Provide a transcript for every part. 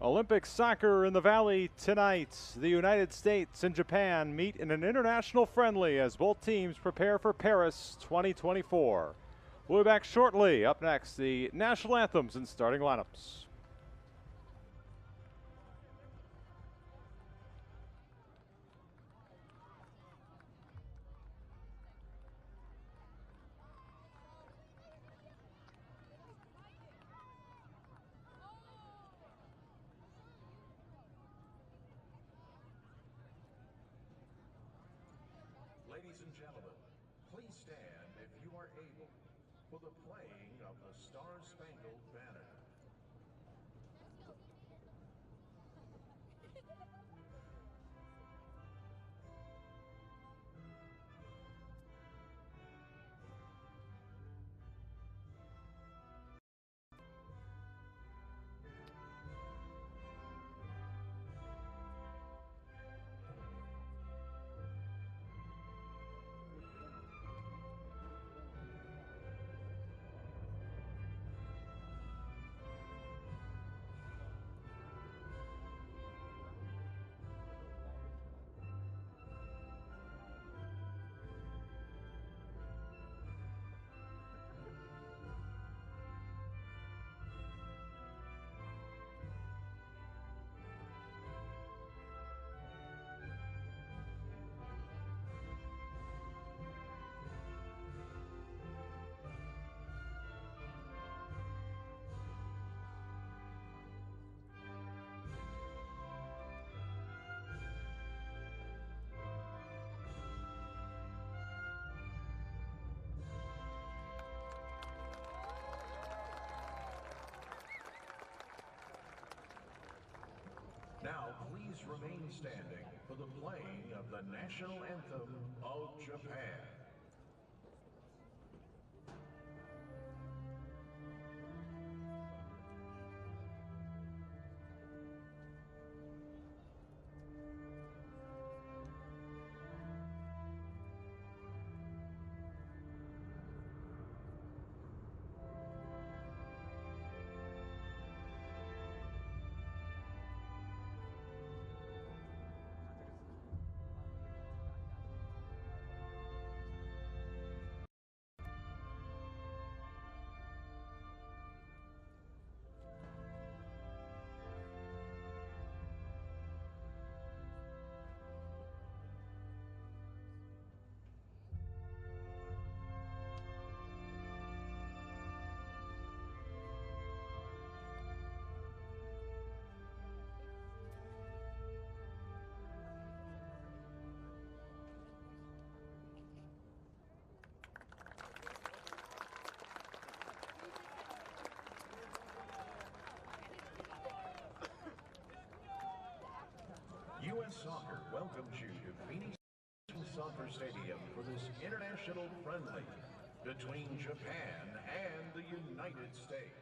Olympic soccer in the Valley tonight. The United States and Japan meet in an international friendly as both teams prepare for Paris 2024. We'll be back shortly. Up next, the national anthems and starting lineups. Ladies and gentlemen, please stand if you are able for the playing of the Star-Spangled Banner. Now, please remain standing for the playing of the national anthem of Japan. U.S. Soccer welcomes you to Phoenix Soccer Stadium for this international friendly between Japan and the United States.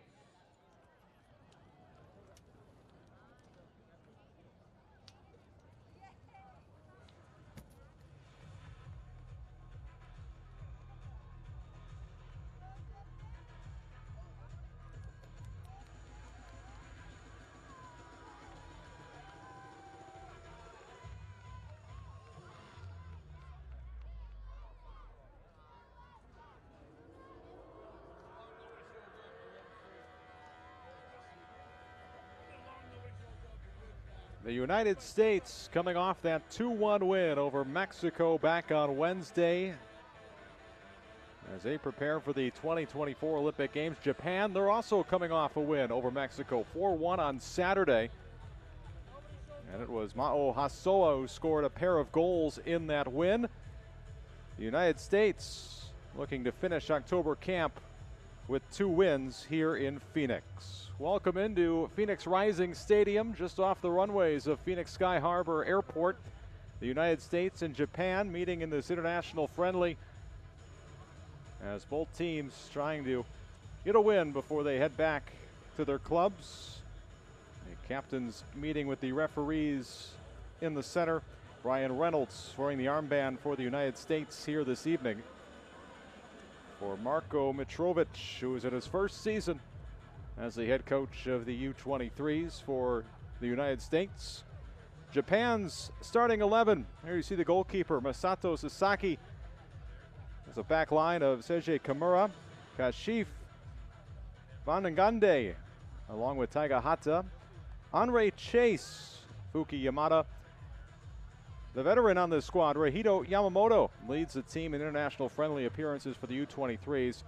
The United States coming off that 2-1 win over Mexico back on Wednesday as they prepare for the 2024 Olympic Games. Japan, they're also coming off a win over Mexico, 4-1 on Saturday. And it was Mao Hasoa who scored a pair of goals in that win. The United States looking to finish October camp with 2 wins here in Phoenix. Welcome into Phoenix Rising Stadium, just off the runways of Phoenix Sky Harbor Airport. The United States and Japan meeting in this international friendly as both teams trying to get a win before they head back to their clubs. The captains meeting with the referees in the center. Brian Reynolds wearing the armband for the United States here this evening. For Marko Mitrovic, who is in his first season as the head coach of the U23s for the United States. Japan's starting 11. Here you see the goalkeeper, Masato Sasaki. There's a back line of Seiji Kimura, Kashif Vanangande, along with Taiga Hata, Andre Chase, Fuki Yamada. The veteran on this squad, Rahito Yamamoto, leads the team in international friendly appearances for the U23s.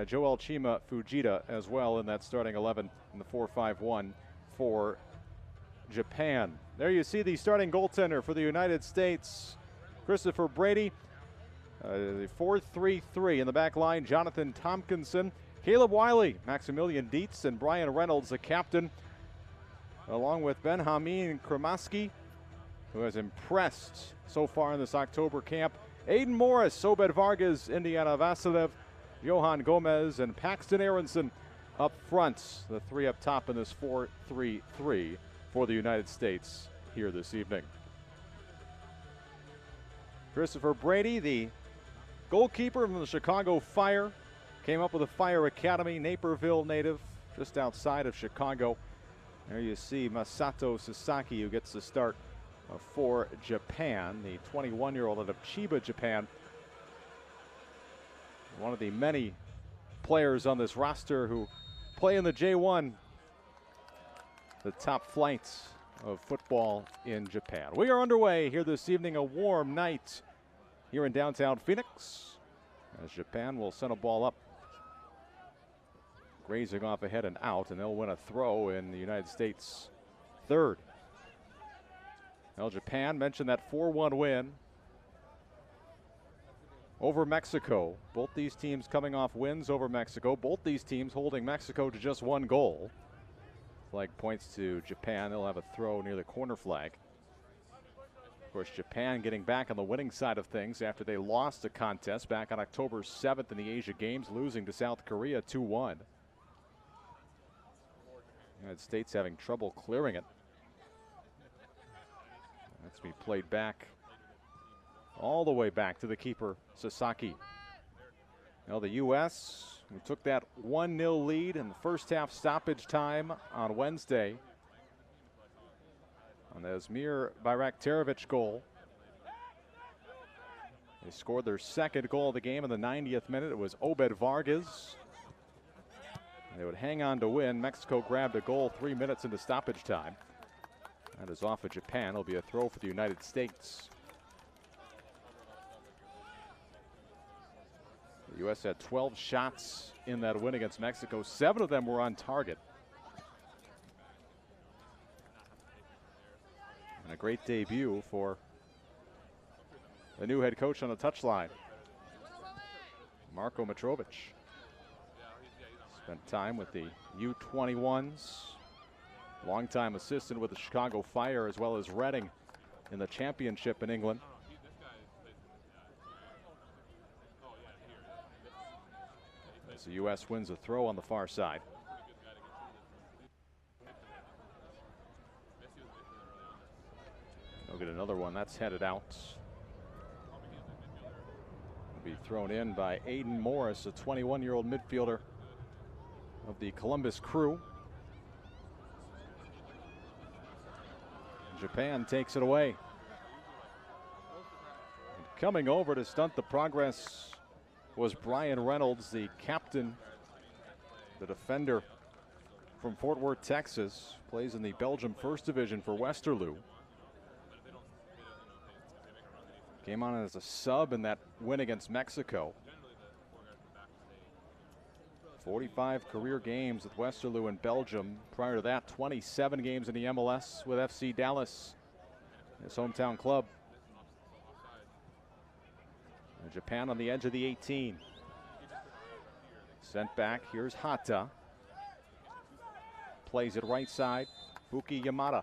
Joel Chima Fujita as well in that starting 11 in the 4-5-1 for Japan. There you see the starting goaltender for the United States, Christopher Brady. The 4-3-3 in the back line, Jonathan Tompkinson, Caleb Wiley, Maximilian Dietz, and Brian Reynolds, the captain, along with Benjamin Kremaski, who has impressed so far in this October camp. Aiden Morris, Obed Vargas, Indiana Vasilev, Johan Gomez, and Paxton Aronson up front. The three up top in this 4-3-3 for the United States here this evening. Christopher Brady, the goalkeeper from the Chicago Fire, came up with a Fire Academy, Naperville native, just outside of Chicago. There you see Masato Sasaki, who gets the start for Japan, the 21-year-old out of Chiba, Japan. One of the many players on this roster who play in the J1, the top flights of football in Japan. We are underway here this evening, a warm night here in downtown Phoenix, as Japan will send a ball up, grazing off ahead and out, and they'll win a throw in the United States third. Well, Japan mentioned that 4-1 win over Mexico. Both these teams coming off wins over Mexico. Both these teams holding Mexico to just one goal. Flag points to Japan. They'll have a throw near the corner flag. Of course, Japan getting back on the winning side of things after they lost a contest back on October 7th in the Asia Games, losing to South Korea 2-1. United States having trouble clearing it. That's to be played back, all the way back to the keeper, Sasaki. Now the U.S., we took that 1-0 lead in the first half stoppage time on Wednesday on the Asmir Bayraktarovic goal. They scored their second goal of the game in the 90th minute. It was Obed Vargas. They would hang on to win. Mexico grabbed a goal 3 minutes into stoppage time. That is off of Japan. It'll be a throw for the United States. The U.S. had 12 shots in that win against Mexico. 7 of them were on target. And a great debut for the new head coach on the touchline, Marko Mitrovic. Spent time with the U21s. Longtime assistant with the Chicago Fire as well as Reading in the championship in England. As the U.S. wins a throw on the far side. They'll get another one. That's headed out. Will be thrown in by Aiden Morris, a 21-year-old midfielder of the Columbus Crew. Japan takes it away. And coming over to stunt the progress was Brian Reynolds, the captain, the defender from Fort Worth, Texas. Plays in the Belgium First Division for Westerlo. Came on as a sub in that win against Mexico. 45 career games with Westerlo in Belgium. Prior to that, 27 games in the MLS with FC Dallas, his hometown club. And Japan on the edge of the 18. Sent back, here's Hata. Plays it right side, Fuki Yamada,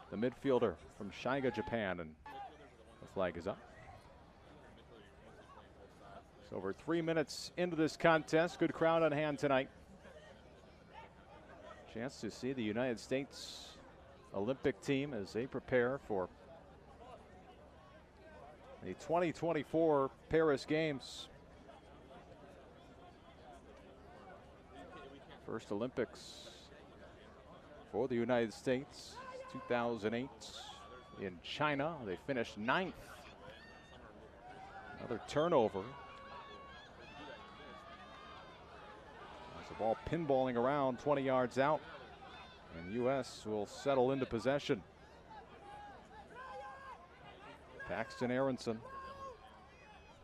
the midfielder from Shiga, Japan, and the flag is up. Over 3 minutes into this contest. Good crowd on hand tonight. Chance to see the United States Olympic team as they prepare for the 2024 Paris Games. First Olympics for the United States. 2008 in China, they finished 9th. Another turnover. As the ball pinballing around 20 yards out, and U.S. will settle into possession. Paxton Aronson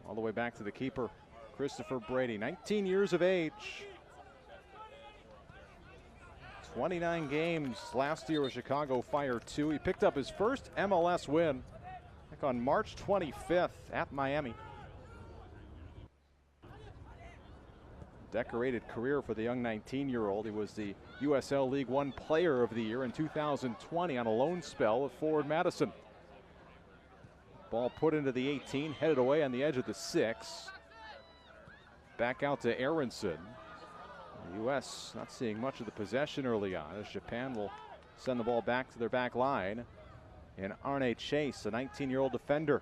all the way back to the keeper, Christopher Brady, 19 years of age. 29 games last year with Chicago Fire 2. He picked up his first MLS win back on March 25th at Miami. Decorated career for the young 19-year-old. He was the USL League One Player of the Year in 2020 on a loan spell with Forward Madison. Ball put into the 18, headed away on the edge of the 6. Back out to Aronson. The U.S. not seeing much of the possession early on as Japan will send the ball back to their back line. And Arne Chase, a 19-year-old defender.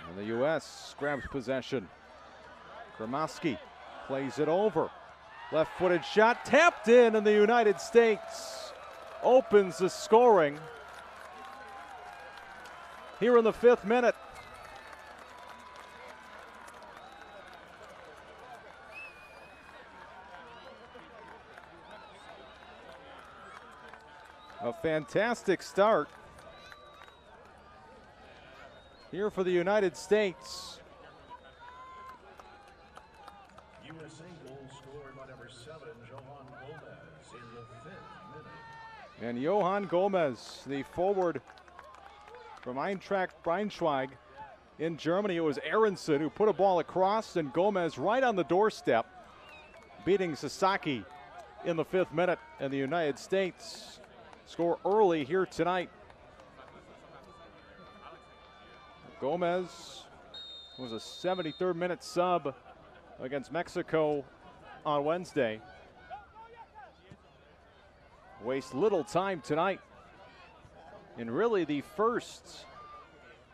And the U.S. grabs possession. Gromowski plays it over. Left-footed shot tapped in, and the United States opens the scoring here in the 5th minute. A fantastic start here for the United States. USA goal scored by number 7, Johan Gomez, in the 5th minute. And Johan Gomez, the forward from Eintracht Braunschweig in Germany. It was Aronson who put a ball across, and Gomez right on the doorstep, beating Sasaki in the 5th minute. And the United States score early here tonight. Gomez was a 73rd minute sub against Mexico on Wednesday. Waste little time tonight. And really the first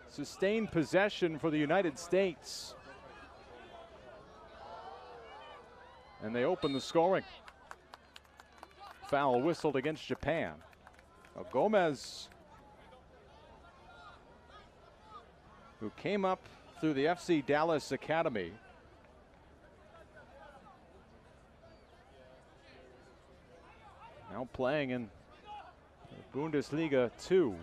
sustained possession for the United States. And they open the scoring. Foul whistled against Japan. Now Gomez, who came up through the FC Dallas Academy, now playing in Bundesliga 2.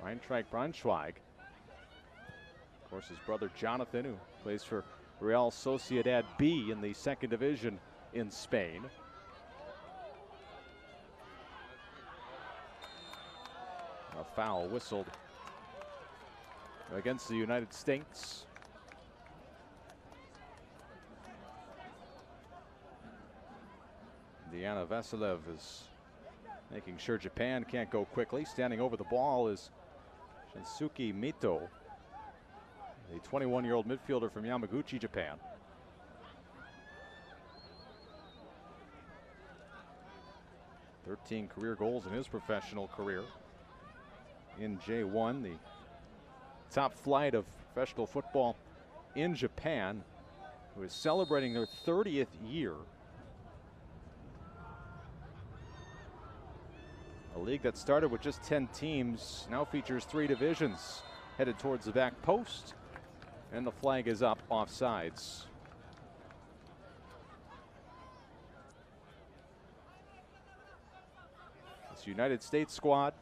Eintracht Braunschweig. Of course, his brother Jonathan, who plays for Real Sociedad B in the 2nd division in Spain. A foul whistled against the United States. Deanna Vasilev is making sure Japan can't go quickly. Standing over the ball is Shinsuke Mito, the 21-year-old midfielder from Yamaguchi, Japan. (13 career goals in his professional career in J1, the top flight of professional football in Japan, who is celebrating their 30th year. A league that started with just 10 teams now features 3 divisions, headed towards the back post, and the flag is up offsides. This United States squad,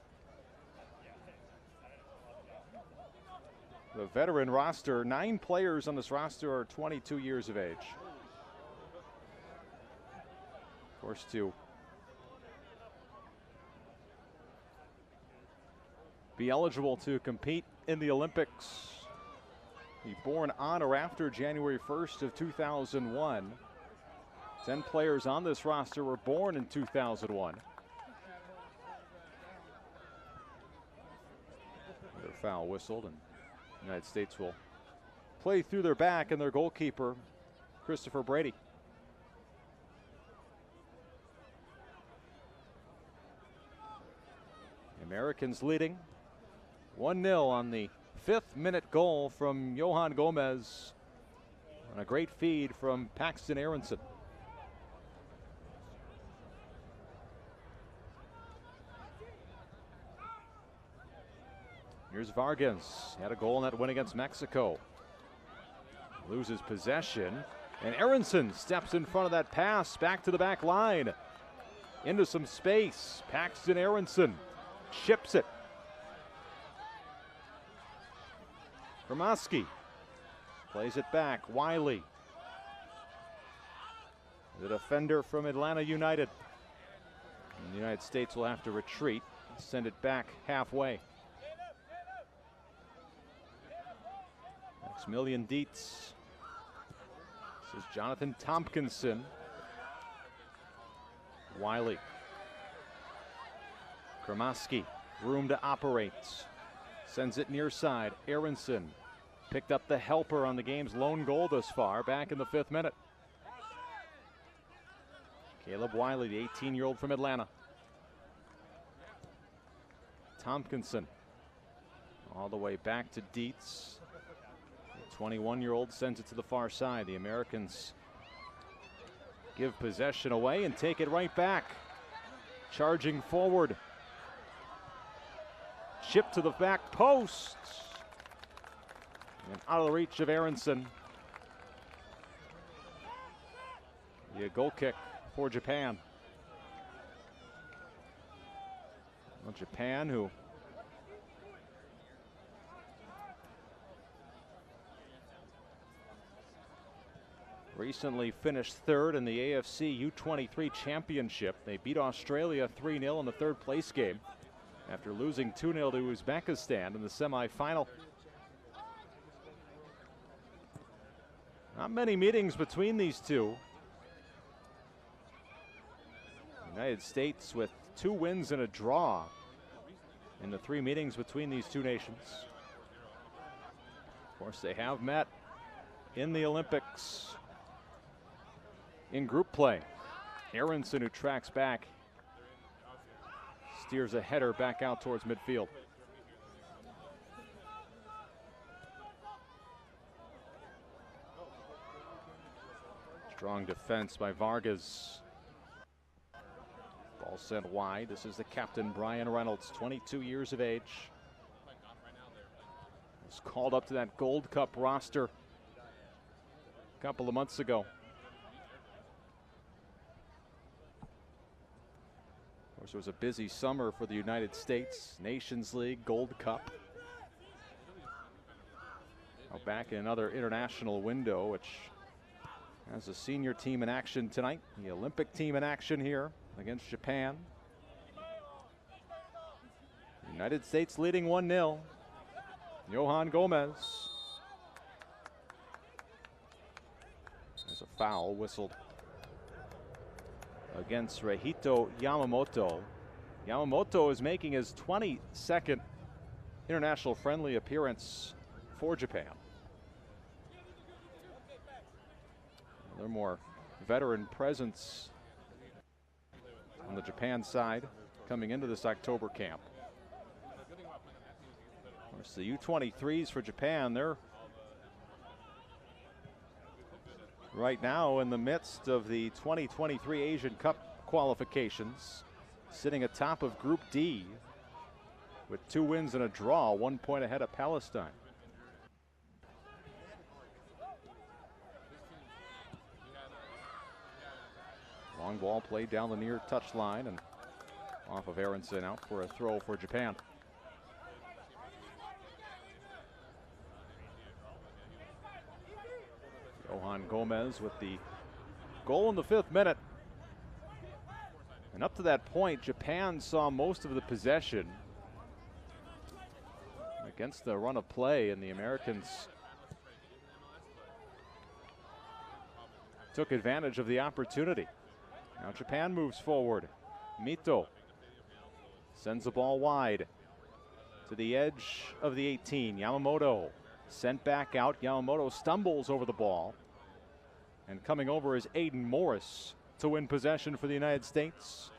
the veteran roster, 9 players on this roster are 22 years of age. Of course, to be eligible to compete in the Olympics, be born on or after January 1st of 2001. 10 players on this roster were born in 2001. Another foul whistled, and the United States will play through their back and their goalkeeper, Christopher Brady. The Americans leading 1-0 on the 5th minute goal from Johan Gomez. And a great feed from Paxton Aronson. Here's Vargas. Had a goal in that win against Mexico. Loses possession. And Aronson steps in front of that pass back to the back line. Into some space. Paxton Aronson chips it. Gramaski plays it back. Wiley. The defender from Atlanta United. And the United States will have to retreat. Send it back halfway. Maximilian Dietz. This is Jonathan Tompkinson. Wiley. Gramaski. Room to operate. Sends it near side. Aronson picked up the helper on the game's lone goal thus far, back in the 5th minute. Caleb Wiley, the 18-year-old from Atlanta. Tompkinson all the way back to Dietz. The 21-year-old sends it to the far side. The Americans give possession away and take it right back. Charging forward. Chip to the back post. And out of the reach of Aronson. A goal kick for Japan. Well, Japan, who recently finished 3rd in the AFC U23 Championship. They beat Australia 3-0 in the 3rd place game after losing 2-0 to Uzbekistan in the semifinal. Not many meetings between these two. United States with 2 wins and a draw in the 3 meetings between these two nations. Of course, they have met in the Olympics in group play. Aronson, who tracks back, steers a header back out towards midfield. Strong defense by Vargas. Ball sent wide. This is the captain, Brian Reynolds, 22 years of age. Was called up to that Gold Cup roster a couple of months ago. Of course, it was a busy summer for the United States. Nations League, Gold Cup. Now back in another international window, which has a senior team in action tonight. The Olympic team in action here against Japan. United States leading 1-0. Johan Gomez. There's a foul whistled against Reihito Yamamoto. Yamamoto is making his 22nd international friendly appearance for Japan. They're more veteran presence on the Japan side coming into this October camp. Of course, the U23s for Japan, they're right now in the midst of the 2023 Asian Cup qualifications, sitting atop of Group D with 2 wins and a draw, 1 point ahead of Palestine. Long ball played down the near touchline and off of Aronson, out for a throw for Japan. Johan Gomez with the goal in the 5th minute. And up to that point, Japan saw most of the possession against the run of play, and the Americans took advantage of the opportunity. Now Japan moves forward. Mito sends the ball wide to the edge of the 18. Yamamoto sent back out. Yamamoto stumbles over the ball. And coming over is Aiden Morris to win possession for the United States.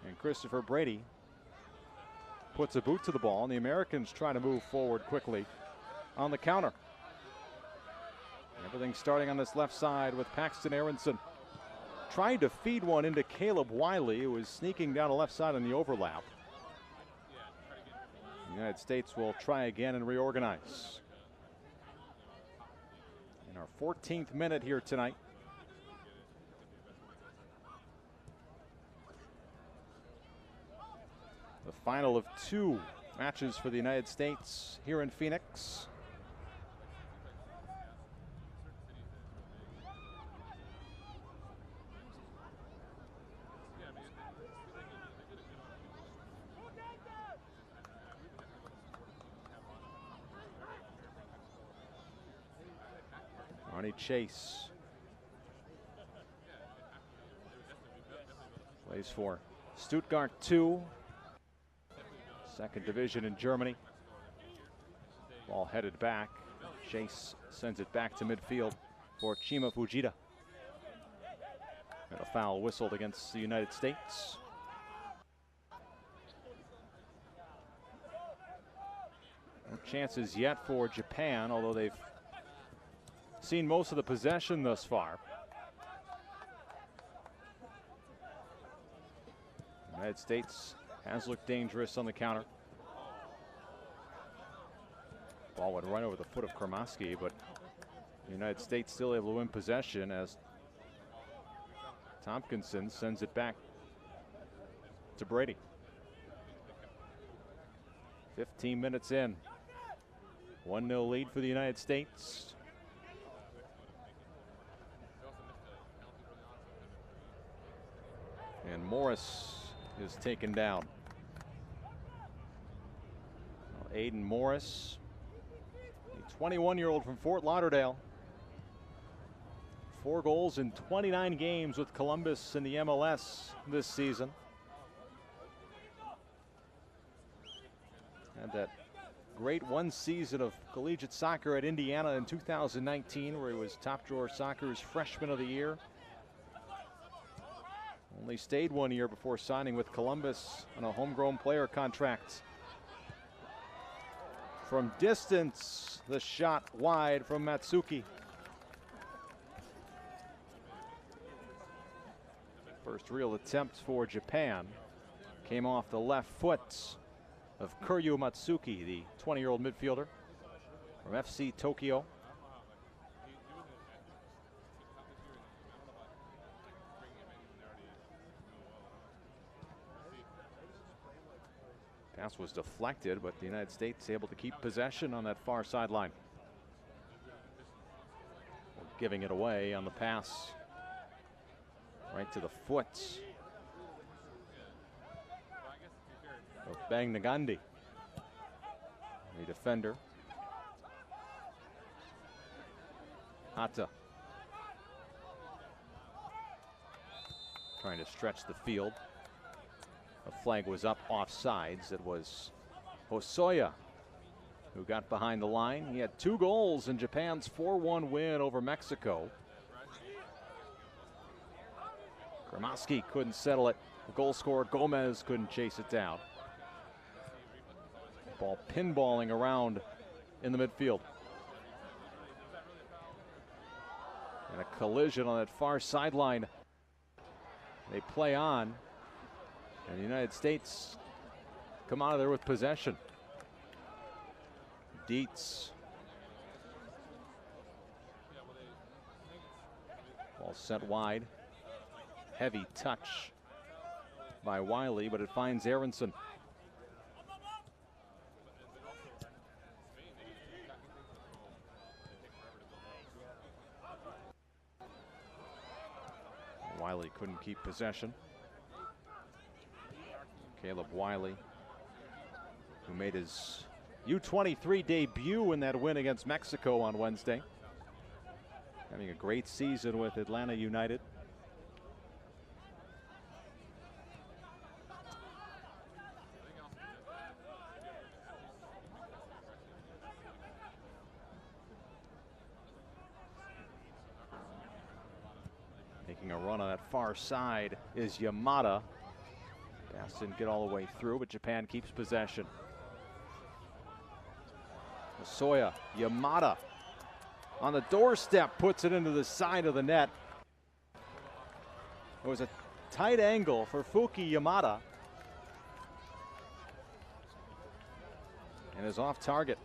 And Christopher Brady puts a boot to the ball, and the Americans try to move forward quickly on the counter. Everything starting on this left side with Paxton Aronson trying to feed one into Caleb Wiley, who was sneaking down the left side on the overlap. The United States will try again and reorganize. In our 14th minute here tonight. The final of 2 matches for the United States here in Phoenix. Ronnie Chase plays for Stuttgart 2, second division in Germany. Ball headed back. Chase sends it back to midfield for Chima Fujita. And a foul whistled against the United States. No chances yet for Japan, although they've seen most of the possession thus far. The United States has looked dangerous on the counter. Ball would run over the foot of Kremasky, but the United States still able to win possession as Tompkinson sends it back to Brady. 15 minutes in. 1-0 lead for the United States. And Morris is taken down. Aiden Morris, a 21-year-old from Fort Lauderdale. 4 goals in 29 games with Columbus in the MLS this season. Had that great one season of collegiate soccer at Indiana in 2019, where he was Top Drawer Soccer's Freshman of the Year. Only stayed 1 year before signing with Columbus on a homegrown player contract. From distance, the shot wide from Matsuki. First real attempt for Japan came off the left foot of Kuryu Matsuki, the 20-year-old midfielder from FC Tokyo. Pass was deflected, but the United States able to keep possession on that far sideline. Giving it away on the pass. Right to the foot of Bang Nagandi, the defender. Hata trying to stretch the field. The flag was up offsides. It was Hosoya who got behind the line. He had 2 goals in Japan's 4-1 win over Mexico. Kremasky couldn't settle it. The goal scorer Gomez couldn't chase it down. Ball pinballing around in the midfield. And a collision on that far sideline. They play on. And the United States come out of there with possession. Dietz. Ball sent wide. Heavy touch by Wiley, but it finds Aronson. Wiley couldn't keep possession. Caleb Wiley, who made his U23 debut in that win against Mexico on Wednesday. Having a great season with Atlanta United. Making a run on that far side is Yamada. Pass didn't get all the way through, but Japan keeps possession. Soya, Yamada On the doorstep, puts it into the side of the net. It was a tight angle for Fuki Yamada. And is off target.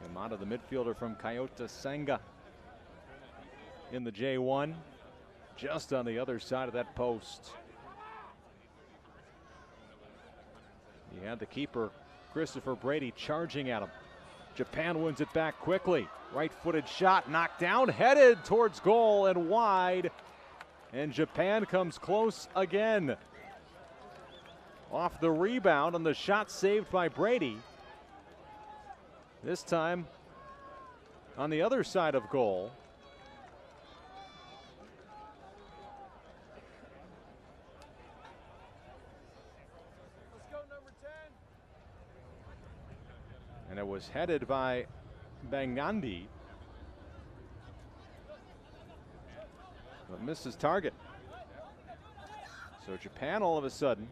Yamada, the midfielder from Kyoto Senga, in the J1, just on the other side of that post. He had the keeper, Christopher Brady, charging at him. Japan wins it back quickly. Right-footed shot, knocked down, headed towards goal and wide. And Japan comes close again. Off the rebound on the shot saved by Brady. This time on the other side of goal. And it was headed by Bangandi, but misses target. So Japan all of a sudden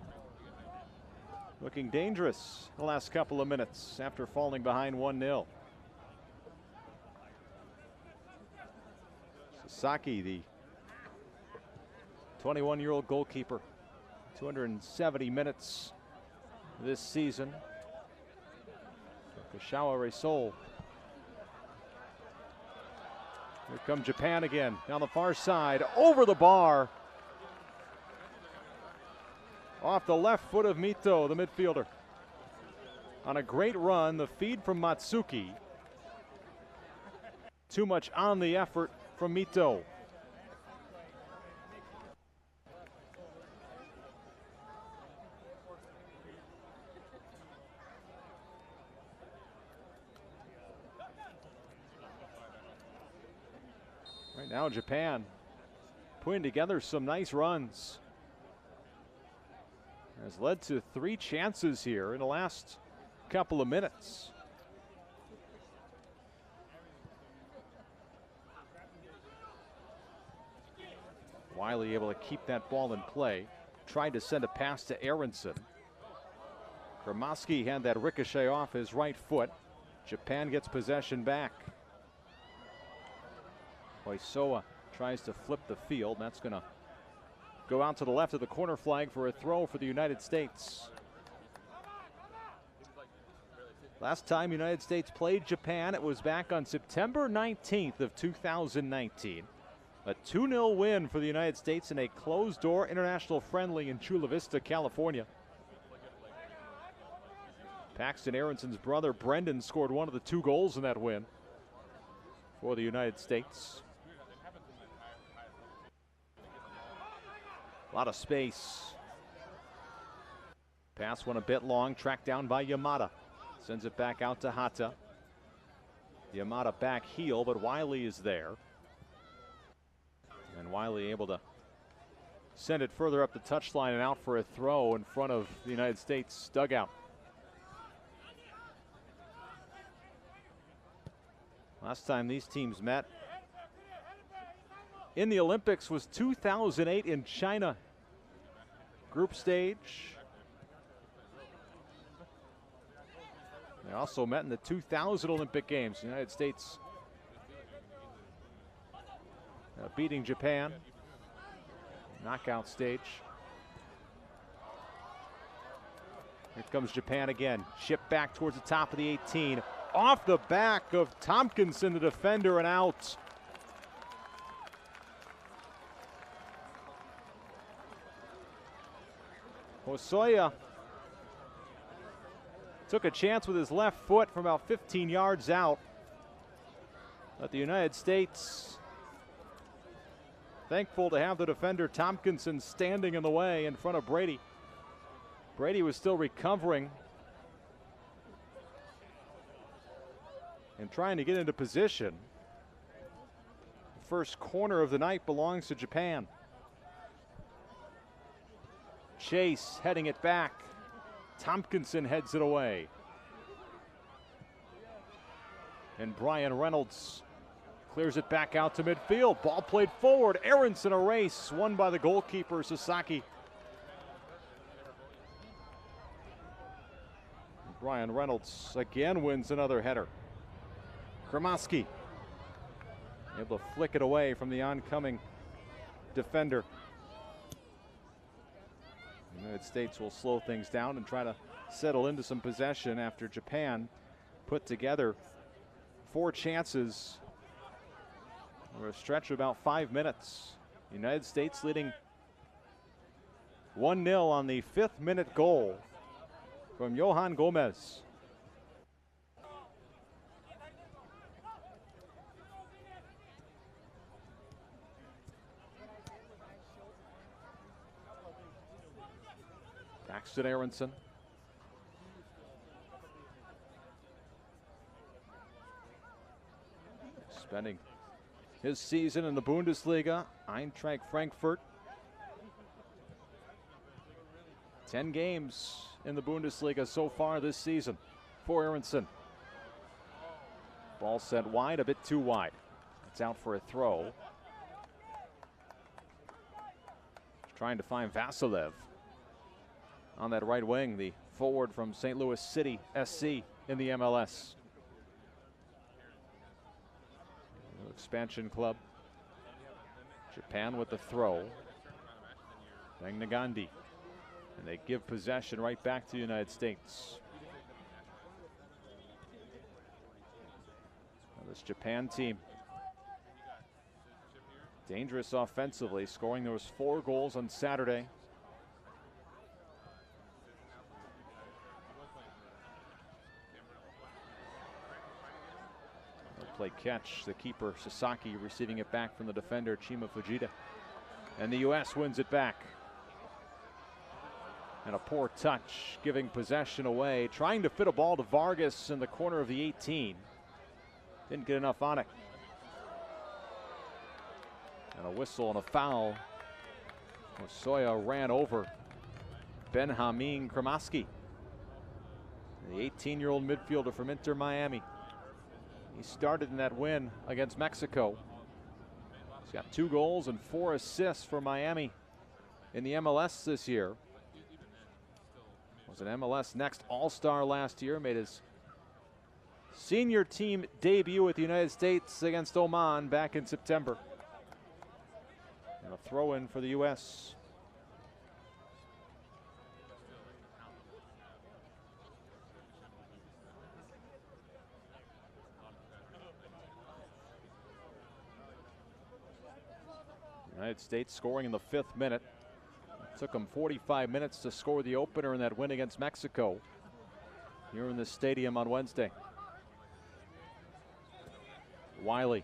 looking dangerous the last couple of minutes after falling behind 1-0. Sasaki, the 21-year-old goalkeeper, 270 minutes this season. Kashawa Reysol. Here come Japan again, down the far side, over the bar. Off the left foot of Mito, the midfielder. On a great run, the feed from Matsuki. Too much on the effort from Mito. Right now, Japan putting together some nice runs. Has led to 3 chances here in the last couple of minutes. Wiley able to keep that ball in play. Tried to send a pass to Aronson. Gramaski had that ricochet off his right foot. Japan gets possession back. Hoisoa tries to flip the field. That's going to go out to the left of the corner flag for a throw for the United States. Last time United States played Japan, it was back on September 19th of 2019. A 2-0 win for the United States in a closed-door international friendly in Chula Vista, California. Paxton Aronson's brother Brendan scored one of the 2 goals in that win for the United States. A lot of space. Pass went a bit long, tracked down by Yamada. Sends it back out to Hata. Yamada back heel, but Wiley is there. And Wiley able to send it further up the touchline and out for a throw in front of the United States dugout. Last time these teams met in the Olympics was 2008 in China. Group stage. They also met in the 2000 Olympic Games. The United States beating Japan. Knockout stage. Here comes Japan again. Chip back towards the top of the 18. Off the back of Tompkinson, the defender, and out. Hosoya took a chance with his left foot from about 15 yards out. But the United States thankful to have the defender Tompkinson standing in the way in front of Brady. Brady was still recovering and trying to get into position. The first corner of the night belongs to Japan. Chase heading it back. Tompkinson heads it away. And Brian Reynolds clears it back out to midfield. Ball played forward. Aronson a race, won by the goalkeeper, Sasaki. Ryan Reynolds again wins another header. Cremaschi able to flick it away from the oncoming defender. The United States will slow things down and try to settle into some possession after Japan put together 4 chances over a stretch of about 5 minutes. United States leading 1-0 on the 5th minute goal from Johan Gomez. Paxton Aronson. Spending his season in the Bundesliga, Eintracht Frankfurt. 10 games in the Bundesliga so far this season for Aronson. Ball sent wide, a bit too wide. It's out for a throw. Trying to find Vasilev on that right wing, the forward from St. Louis City SC in the MLS. Expansion club. Japan with the throw. Bang Nagandi. And they give possession right back to the United States. Now this Japan team, dangerous offensively, scoring those 4 goals on Saturday. Play catch, the keeper Sasaki receiving it back from the defender Chima Fujita. And the U.S. wins it back. And a poor touch, giving possession away, trying to fit a ball to Vargas in the corner of the 18. Didn't get enough on it. And a whistle and a foul. Osoya ran over Benjamin Cremaschi, the 18-year-old midfielder from Inter Miami. He started in that win against Mexico. He's got 2 goals and 4 assists for Miami in the MLS this year. Was an MLS Next All-Star last year. Made his senior team debut with the United States against Oman back in September. And a throw-in for the U.S. United States scoring in the 5th minute. It took them 45 minutes to score the opener in that win against Mexico here in this stadium on Wednesday. Wiley,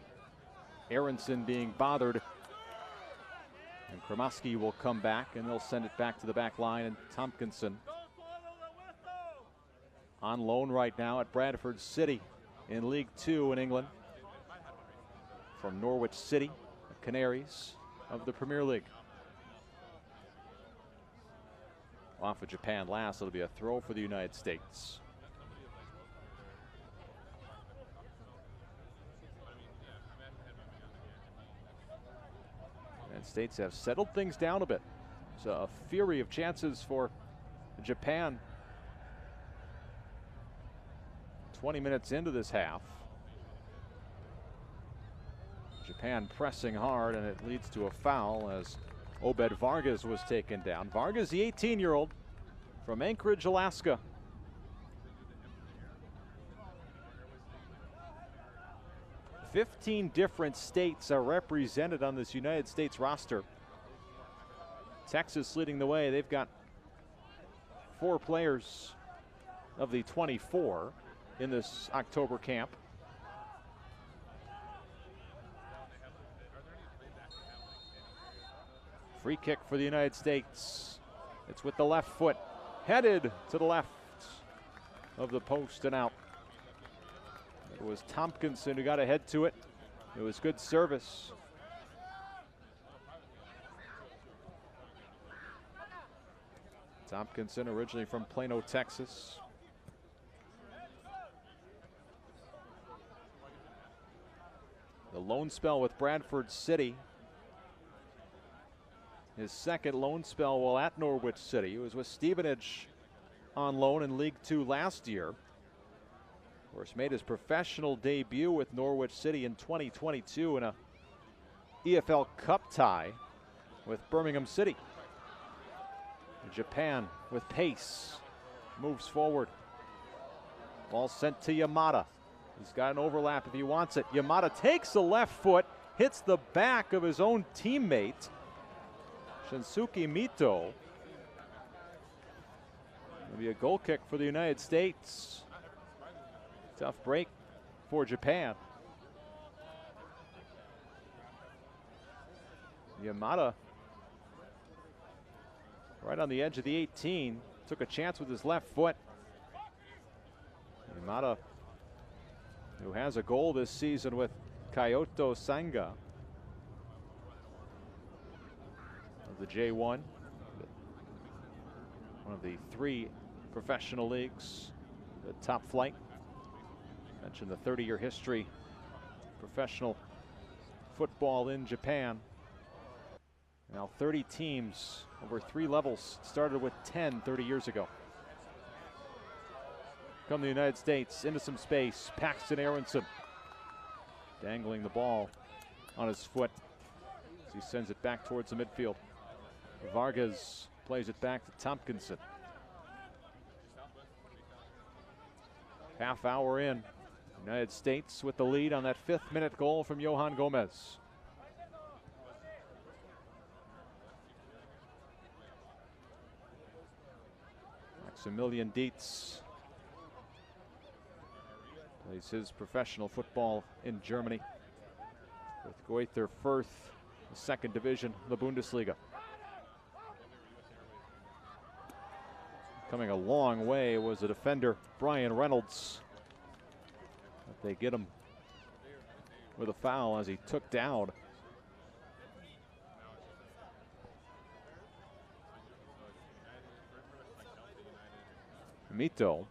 Aronson being bothered. And Cremaschi will come back and they'll send it back to the back line. And Tompkinson on loan right now at Bradford City in League 2 in England from Norwich City, the Canaries of the Premier League. Off of Japan last, it'll be a throw for the United States. The United States have settled things down a bit. It's a fury of chances for Japan. 20 minutes into this half. Japan pressing hard, and it leads to a foul as Obed Vargas was taken down. Vargas, the 18-year-old from Anchorage, Alaska. "15 different states are represented on this United States roster. Texas leading the way. They've got 4 players of the 24 in this October camp. Free kick for the United States. It's with the left foot, headed to the left of the post and out. It was Tompkinson who got ahead to it. It was good service. Tompkinson, originally from Plano, Texas. The loan spell with Bradford City. His second loan spell while at Norwich City. He was with Stevenage on loan in League Two last year. Of course, made his professional debut with Norwich City in 2022 in a EFL Cup tie with Birmingham City. Japan with pace, moves forward. Ball sent to Yamada. He's got an overlap if he wants it. Yamada takes the left foot, hits the back of his own teammate, Shinsuke Mito. It'll be a goal kick for the United States. Tough break for Japan. Yamada right on the edge of the 18. Took a chance with his left foot. Yamada, who has a goal this season with Kyoto Sanga of the J1, one of the 3 professional leagues, the top flight. Mentioned the 30-year history professional football in Japan. Now 30 teams over 3 levels, started with 10 30 years ago. Come the United States into some space. Paxton Aronson dangling the ball on his foot as he sends it back towards the midfield. Vargas plays it back to Tompkinson. Half hour in, United States with the lead on that 5th-minute goal from Johan Gomez. Maximilian Dietz plays his professional football in Germany with Greuther Fürth, the 2nd division, the Bundesliga. Coming a long way was the defender Brian Reynolds. But they get him with a foul as he took down Mito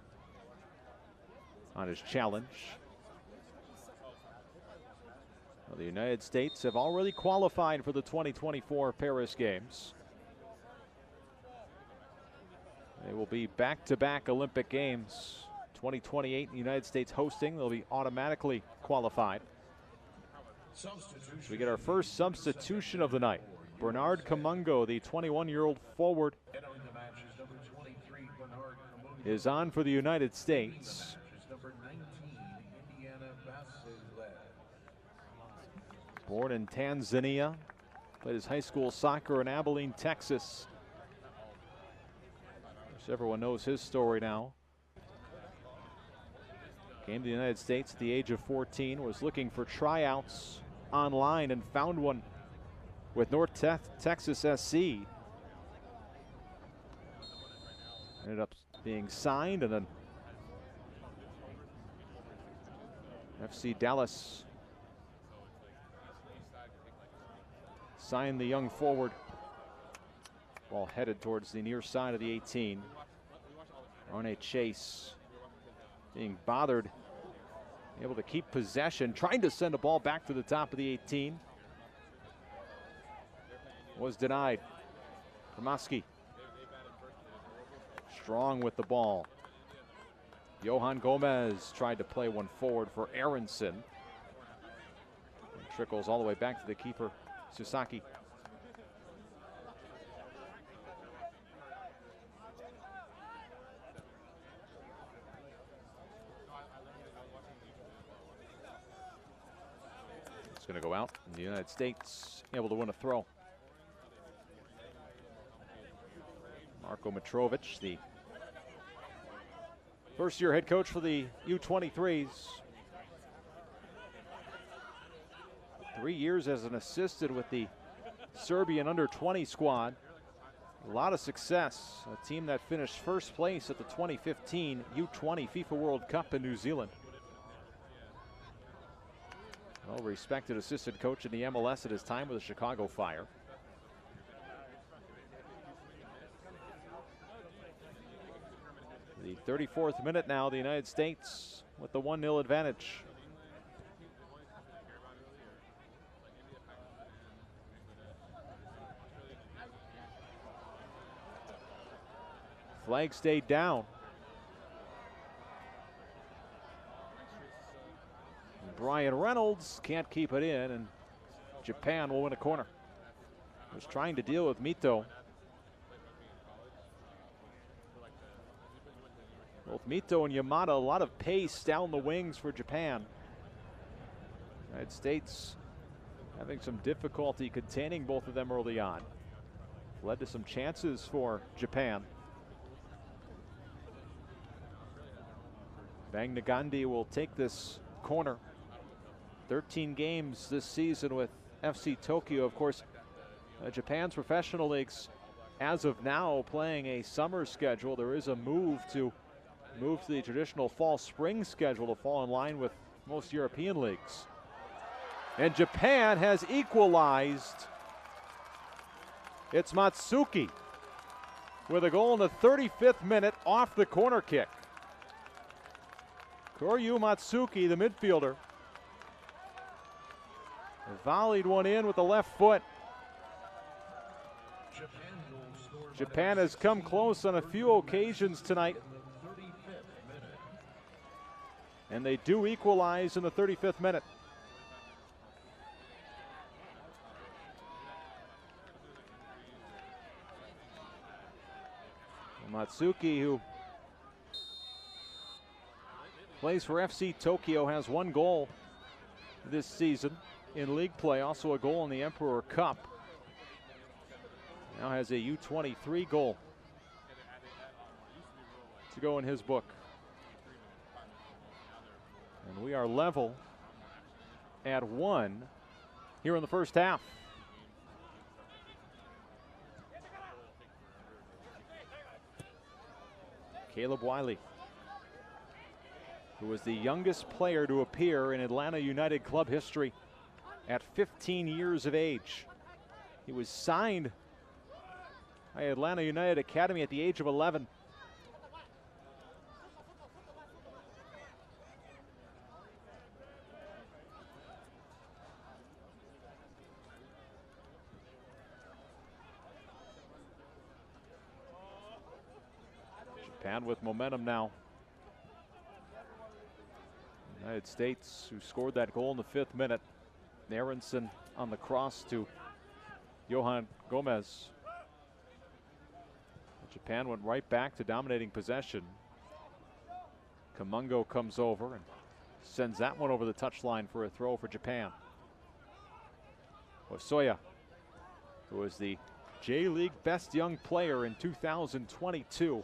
on his challenge. Well, the United States have already qualified for the 2024 Paris Games. They will be back-to-back Olympic Games. 2028, the United States hosting, they'll be automatically qualified. So we get our first substitution of the night. Bernard Kamungo, the 21-year-old forward, is on for the United States. Born in Tanzania, played his high school soccer in Abilene, Texas. Everyone knows his story now. Came to the United States at the age of 14, was looking for tryouts online and found one with North Texas SC. Ended up being signed, and then FC Dallas signed the young forward. Ball headed towards the near side of the 18. Arne Chase being bothered, able to keep possession, trying to send a ball back to the top of the 18. Was denied. Promoski strong with the ball. Johan Gomez tried to play one forward for Aronson. And trickles all the way back to the keeper, Susaki. It's going to go out, and the United States able to win a throw. Marko Mitrovic, the first-year head coach for the U23s. 3 years as an assistant with the Serbian under-20 squad. A lot of success. A team that finished first place at the 2015 U20 FIFA World Cup in New Zealand. Well-respected assistant coach in the MLS at his time with the Chicago Fire. The 34th minute now, the United States with the 1-0 advantage. Flag stayed down. Ryan Reynolds can't keep it in, and Japan will win a corner. Was trying to deal with Mito. Both Mito and Yamada, a lot of pace down the wings for Japan. United States having some difficulty containing both of them early on. Led to some chances for Japan. Bang Nagandi will take this corner. 13 games this season with FC Tokyo. Of course, Japan's professional leagues, as of now, playing a summer schedule. There is a move to the traditional fall-spring schedule to fall in line with most European leagues. And Japan has equalized. It's Matsuki with a goal in the 35th minute off the corner kick. Koryu Matsuki, the midfielder, volleyed one in with the left foot. Japan has come close on a few occasions tonight. And they do equalize in the 35th minute. Matsuki, who plays for FC Tokyo, has one goal this season in league play, also a goal in the Emperor Cup. Now has a U23 goal to go in his book. And we are level at 1 here in the first half. Caleb Wiley, who was the youngest player to appear in Atlanta United club history at 15 years of age. He was signed by Atlanta United Academy at the age of 11. Japan with momentum now. United States, who scored that goal in the 5th minute. Aronson on the cross to Johan Gomez. Japan went right back to dominating possession. Kamungo comes over and sends that one over the touchline for a throw for Japan. Osoya, who was the J-League best young player in 2022.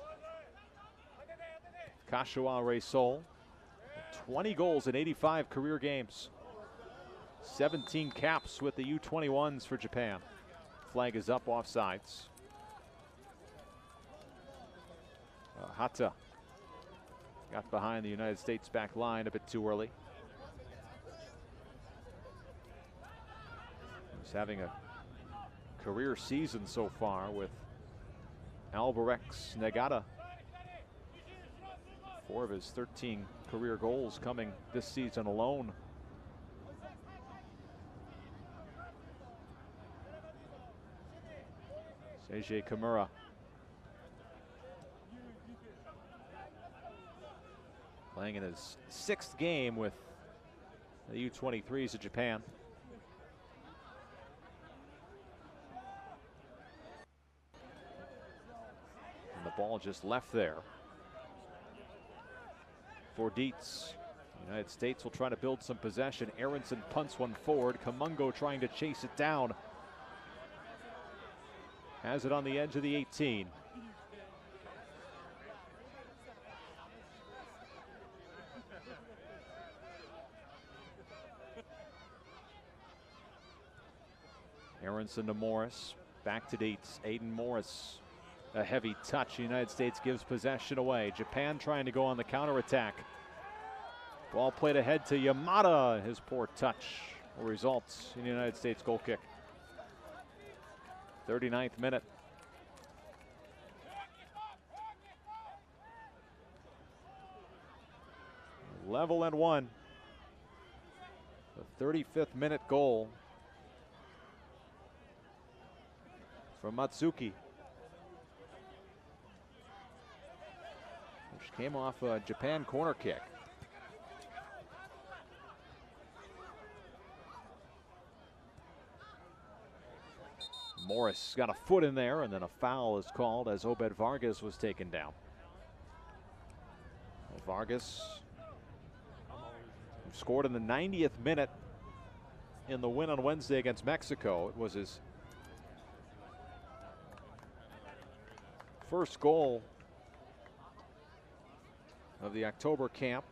Kashiwa Reysol, 20 goals in 85 career games. 17 caps with the U21s for Japan. Flag is up, offsides. Hata got behind the United States back line a bit too early. He's having a career season so far with Albirex Nagata. 4 of his 13 career goals coming this season alone. Seiji Kimura. Playing in his 6th game with the U23s of Japan. And the ball just left there for Dietz. The United States will try to build some possession. Aronson punts one forward. Kamungo trying to chase it down. Has it on the edge of the 18. Aronson to Morris. Back to Dietz. Aiden Morris. A heavy touch. The United States gives possession away. Japan trying to go on the counterattack. Ball played ahead to Yamada. His poor touch will result in the United States goal kick. 39th minute. Level and 1. The 35th minute goal from Matsuki, which came off a Japan corner kick. Morris got a foot in there, and then a foul is called as Obed Vargas was taken down. Vargas scored in the 90th minute in the win on Wednesday against Mexico. It was his first goal of the October camp.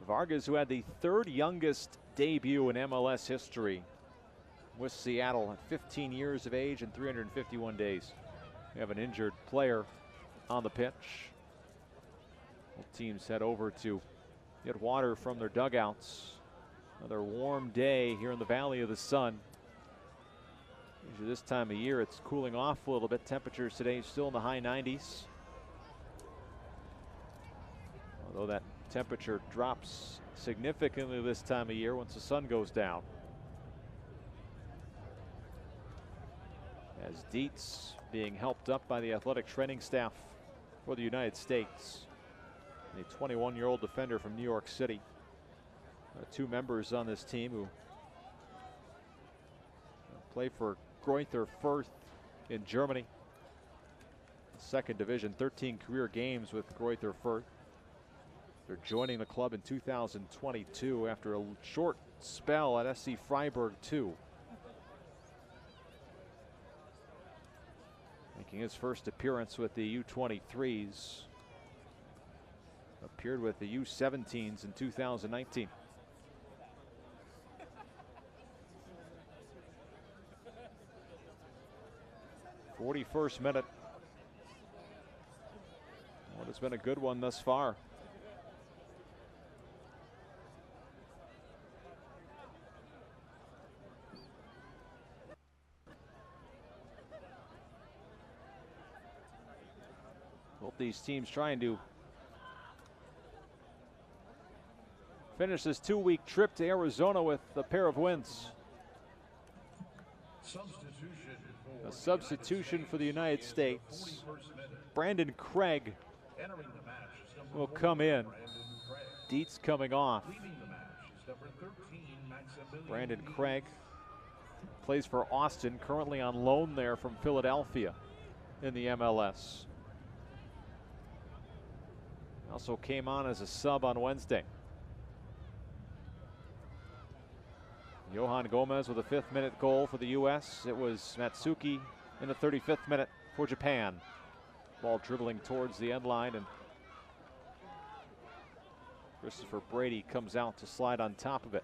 Vargas, who had the third youngest debut in MLS history with Seattle at 15 years of age and 351 days. We have an injured player on the pitch. Both teams head over to get water from their dugouts. Another warm day here in the Valley of the Sun. Usually this time of year it's cooling off a little bit. Temperatures today still in the high 90s. Although that temperature drops significantly this time of year once the sun goes down. As Dietz being helped up by the athletic training staff for the United States. A 21-year-old defender from New York City. Two members on this team who play for Greuther Fürth in Germany. Second division, 13 career games with Greuther Fürth. They're joining the club in 2022 after a short spell at SC Freiburg 2. Making his first appearance with the U23s. Appeared with the U17s in 2019. '41st minute. What has been a good one thus far. Both these teams trying to finish this 2-week trip to Arizona with a pair of wins. A substitution for the United States. Brandon Craig will come in. Dietz coming off. Brandon Craig plays for Austin, currently on loan there from Philadelphia in the MLS. Also came on as a sub on Wednesday. Johan Gomez with a 5th minute goal for the U.S. It was Matsuki in the 35th minute for Japan. Ball dribbling towards the end line, and Christopher Brady comes out to slide on top of it.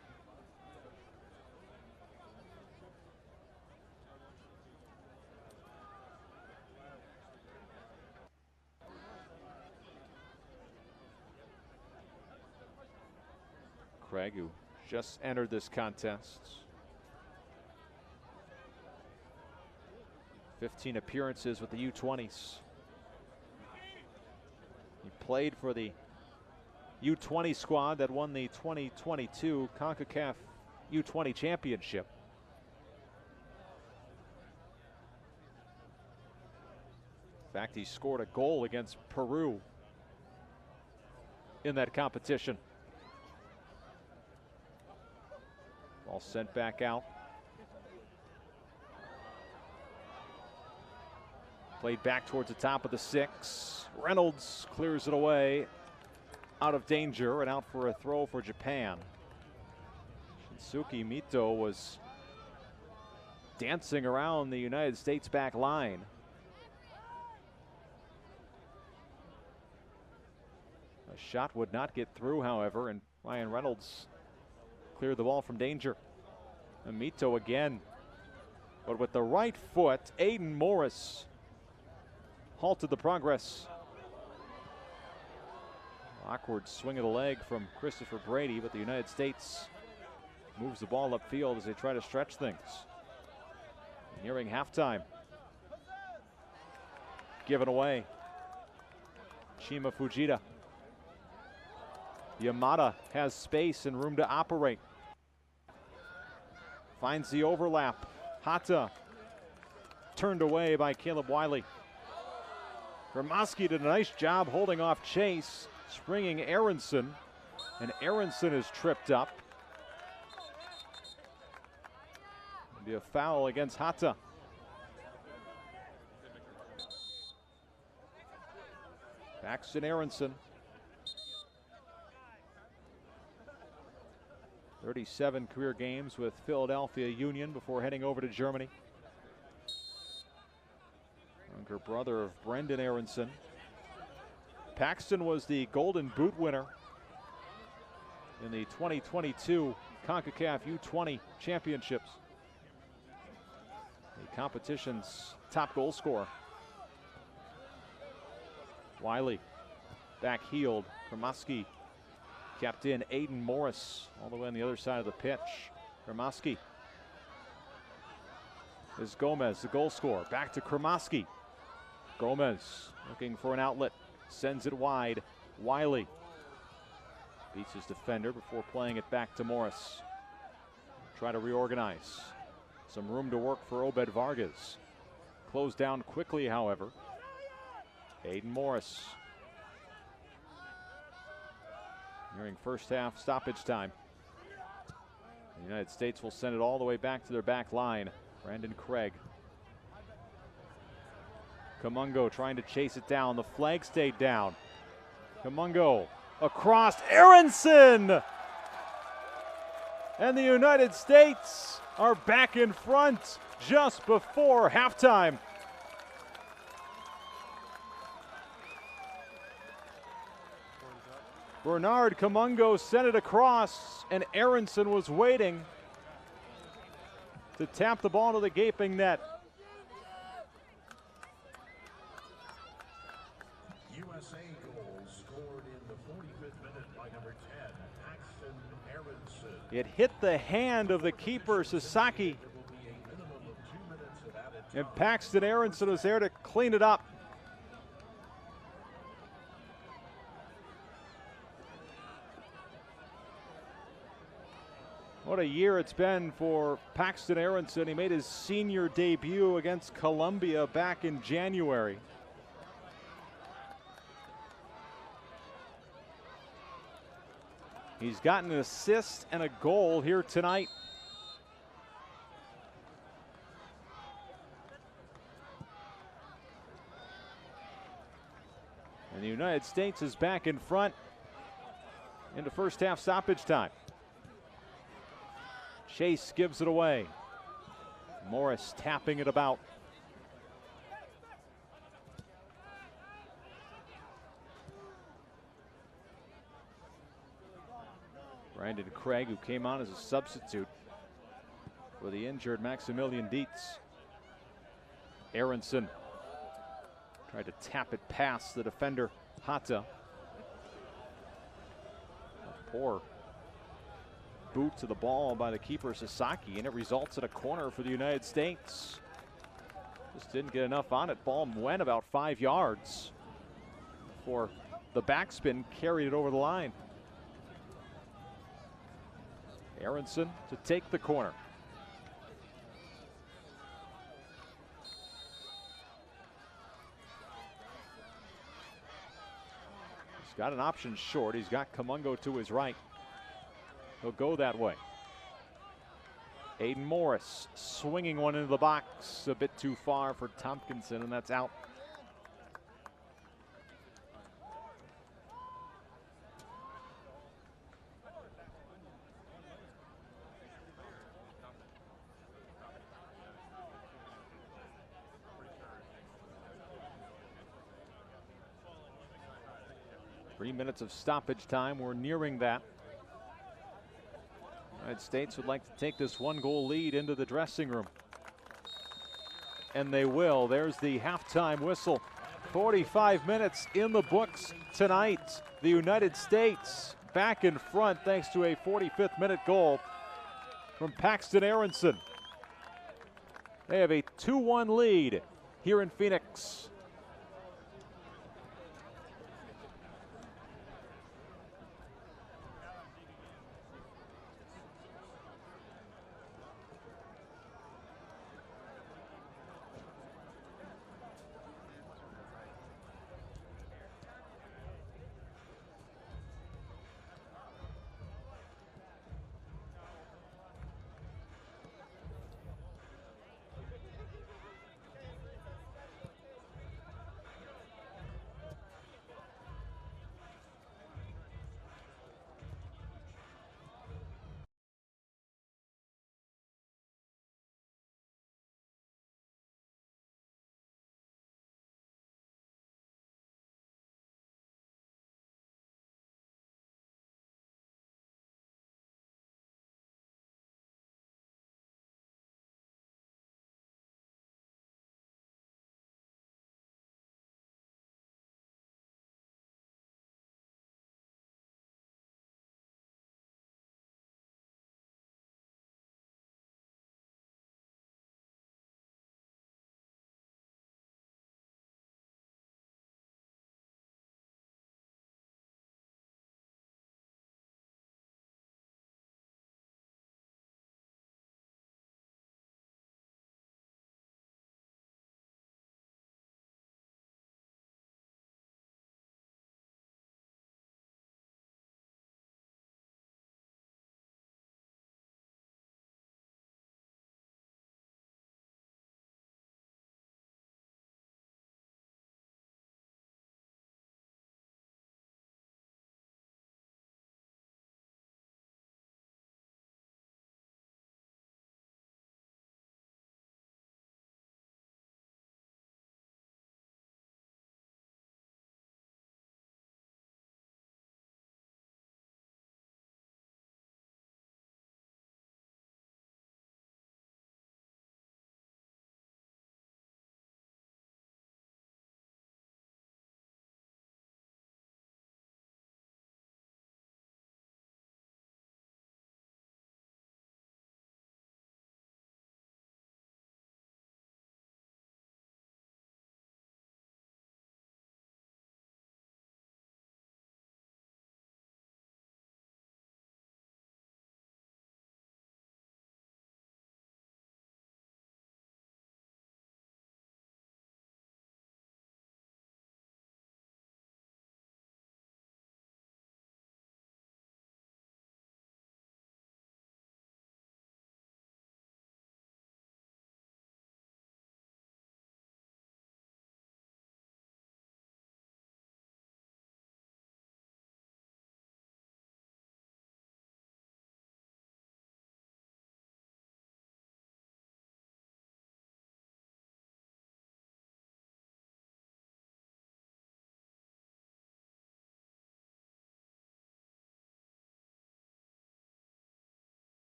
Craig, who just entered this contest. 15 appearances with the U20s. He played for the U20 squad that won the 2022 CONCACAF U20 championship. In fact, he scored a goal against Peru in that competition. Ball sent back out. Played back towards the top of the 6. Reynolds clears it away. Out of danger and out for a throw for Japan. Shinsuke Mito was dancing around the United States back line. A shot would not get through, however, and Ryan Reynolds cleared the ball from danger. And Mito again, but with the right foot, Aiden Morris halted the progress. Awkward swing of the leg from Christopher Brady, but the United States moves the ball upfield as they try to stretch things. Nearing halftime. Given away. Shima Fujita. Yamada has space and room to operate. Finds the overlap. Hata turned away by Caleb Wiley. Gramaski did a nice job holding off Chase, springing Aronson, and Aronson is tripped up. Be a foul against Hata. Paxton Aronson. 37 career games with Philadelphia Union before heading over to Germany. Younger brother of Brendan Aronson. Paxton was the Golden Boot winner in the 2022 CONCACAF U20 Championships. The competition's top goal scorer. Wiley back heeled. Kremoski kept in. Aiden Morris all the way on the other side of the pitch. Kremoski is Gomez, the goal scorer. Back to Kremoski. Gomez looking for an outlet. Sends it wide. Wiley beats his defender before playing it back to Morris. Try to reorganize. Some room to work for Obed Vargas. Closed down quickly, however. Aiden Morris. Nearing first half stoppage time. The United States will send it all the way back to their back line. Brandon Craig. Kamungo trying to chase it down. The flag stayed down. Kamungo across. Aronson! And the United States are back in front just before halftime. Bernard Kamungo sent it across, and Aronson was waiting to tap the ball to the gaping net. USA goal scored in the 45th minute by number 10, Paxton Aronson. It hit the hand of the keeper, Sasaki. There will be a minimum of 2 minutes of added time. And Paxton Aronson was there to clean it up. What a year it's been for Paxton Aronson. He made his senior debut against Colombia back in January. He's gotten an assist and a goal here tonight. And the United States is back in front into first half stoppage time. Chase gives it away. Morris tapping it about. Brandon Craig, who came on as a substitute for the injured Maximilian Dietz. Aronson tried to tap it past the defender, Hata. A poor boot to the ball by the keeper, Sasaki, and it results in a corner for the United States. Just didn't get enough on it. Ball went about 5 yards before the backspin carried it over the line. Aronson to take the corner. He's got an option short. He's got Kamungo to his right. He'll go that way. Aiden Morris swinging one into the box. A bit too far for Tompkinson, and that's out. Three minutes of stoppage time. We're nearing that. United States would like to take this 1-goal lead into the dressing room. And they will. There's the halftime whistle. 45 minutes in the books tonight. The United States back in front thanks to a 45th minute goal from Paxton Aronson. They have a 2-1 lead here in Phoenix.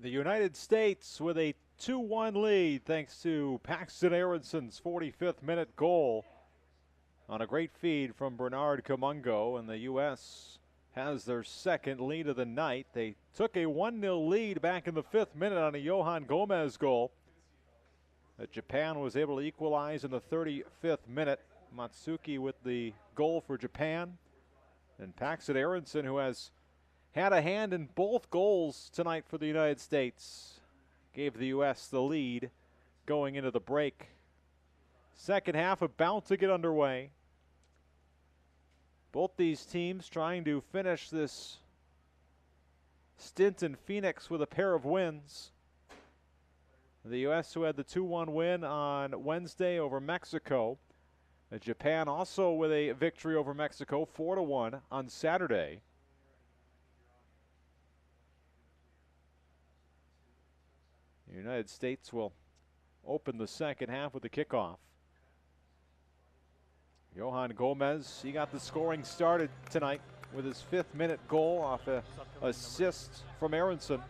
The United States with a 2-1 lead thanks to Paxton Aronson's 45th minute goal on a great feed from Bernard Kamungo, and the U.S. has their second lead of the night. They took a 1-0 lead back in the 5th minute on a Johan Gomez goal that Japan was able to equalize in the 35th minute. Matsuki with the goal for Japan, and Paxton Aronson, who has had a hand in both goals tonight for the United States, gave the U.S. the lead going into the break. Second half about to get underway. Both these teams trying to finish this stint in Phoenix with a pair of wins. The U.S. who had the 2-1 win on Wednesday over Mexico. Japan also with a victory over Mexico 4-1 on Saturday. The United States will open the second half with the kickoff. Johan Gomez, he got the scoring started tonight with his 5th minute goal off an assist from Aronson.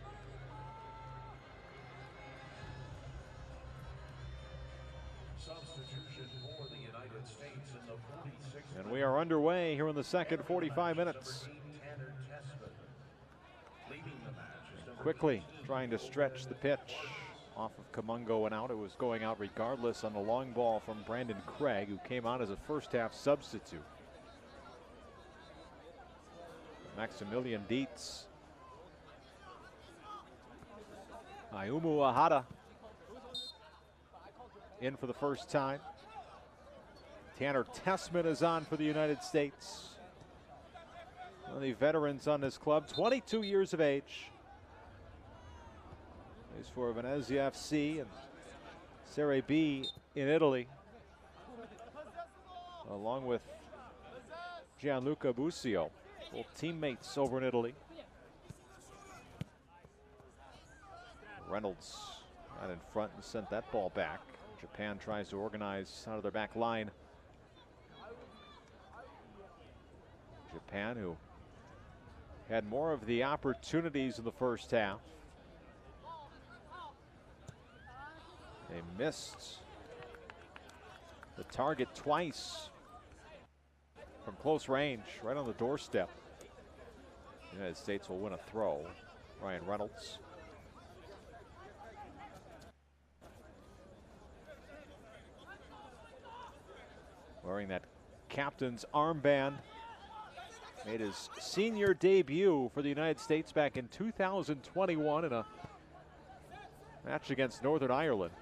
Substitution for the United States in the 46th. And we are underway here in the second 45 minutes. Quickly trying to stretch the pitch off of Kamungo and out. It was going out regardless on the long ball from Brandon Craig, who came on as a first half substitute. Maximilian Dietz. Ayumu Ahata in for the first time. Tanner Tessman is on for the United States. One of the veterans on this club, 22 years of age. Plays for Venezia FC and Serie B in Italy, along with Gianluca Busio, both teammates over in Italy. Reynolds got in front and sent that ball back. Japan tries to organize out of their back line. Japan, who had more of the opportunities in the first half. They missed the target twice from close range, right on the doorstep. The United States will win a throw. Ryan Reynolds. Wearing that captain's armband. Made his senior debut for the United States back in 2021 in a match against Northern Ireland.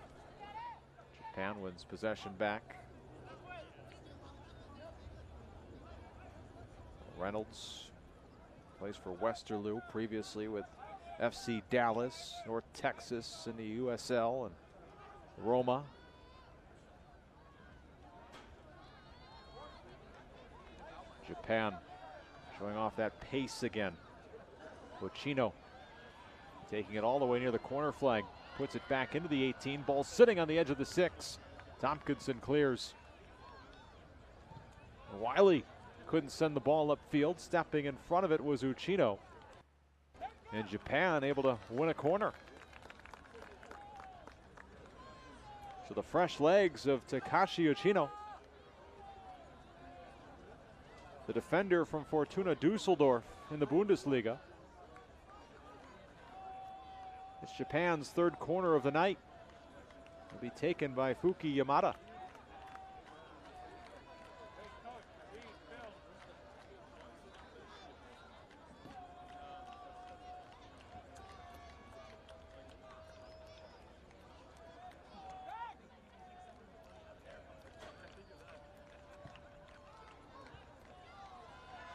Japan wins possession back. Reynolds plays for Westerlo, previously with FC Dallas, North Texas in the USL, and Roma. Japan showing off that pace again. Pochino taking it all the way near the corner flag. Puts it back into the 18. Ball sitting on the edge of the 6. Tompkinson clears. Wiley couldn't send the ball upfield. Stepping in front of it was Uchino. And Japan able to win a corner. So the fresh legs of Takashi Uchino, the defender from Fortuna Dusseldorf in the Bundesliga. It's Japan's 3rd corner of the night. Will be taken by Fuki Yamada.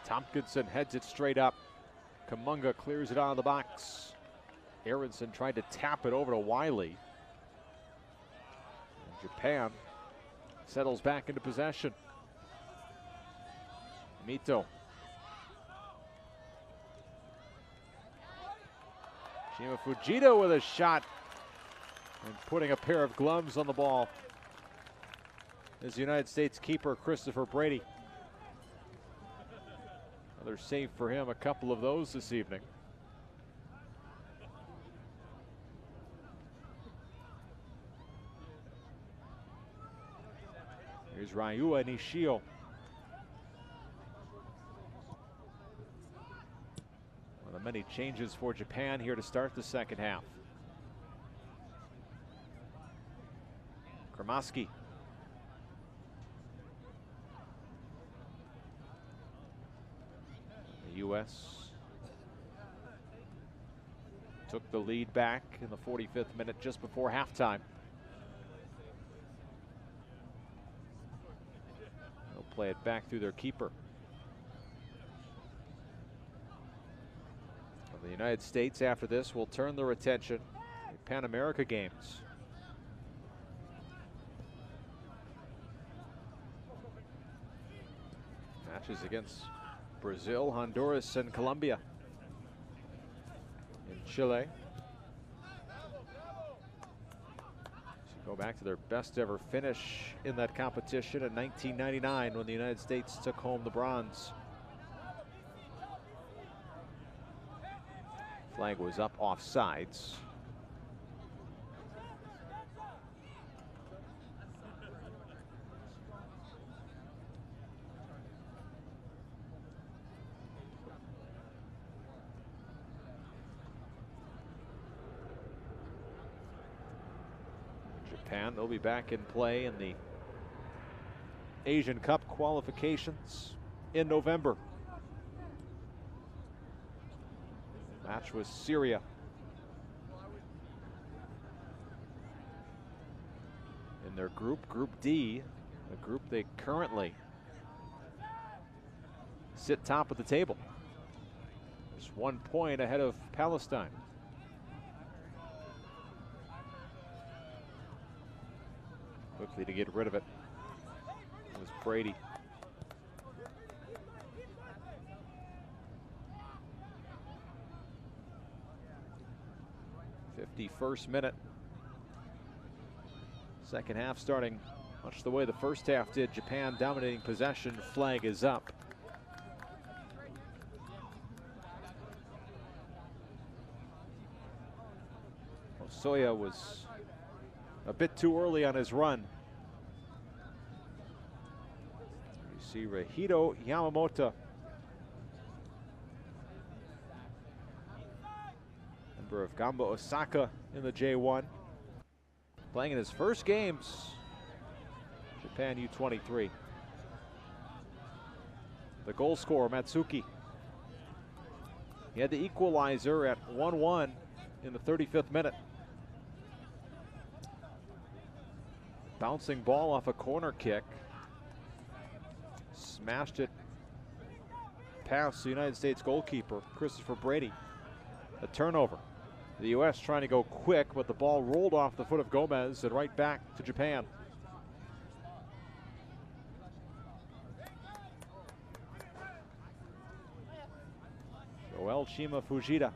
Tompkinson heads it straight up. Kamunga clears it out of the box. Aronson tried to tap it over to Wiley. And Japan settles back into possession. Mito. Shima Fujita with a shot and putting a pair of gloves on the ball is the United States keeper Christopher Brady. Another save for him, a couple of those this evening. Ryua Nishio. One of the many changes for Japan here to start the second half. Kramaski. The U.S. took the lead back in the 45th minute just before halftime. They'll play it back through their keeper. Well, the United States after this will turn their attention to the Pan America Games. Matches against Brazil, Honduras, and Colombia. In Chile. So go back to their best ever finish in that competition in 1999 when the United States took home the bronze. Flag was up offsides. Japan, they'll be back in play in the Asian Cup qualifications in November. Match with Syria. In their group, Group D, the group they currently sit top of the table. Just 1 point ahead of Palestine. Quickly to get rid of it was Brady. '51st minute. Second half starting much the way the first half did. Japan dominating possession. Flag is up. Osoya was a bit too early on his run. You see Rahito Yamamoto, member of Gamba Osaka in the J1, playing in his first games, Japan U23. The goal scorer, Matsuki. He had the equalizer at 1-1 in the 35th minute. Bouncing ball off a corner kick. Smashed it past the United States goalkeeper, Christopher Brady. A turnover. The U.S. trying to go quick, but the ball rolled off the foot of Gomez and right back to Japan. Joel Chima Fujita.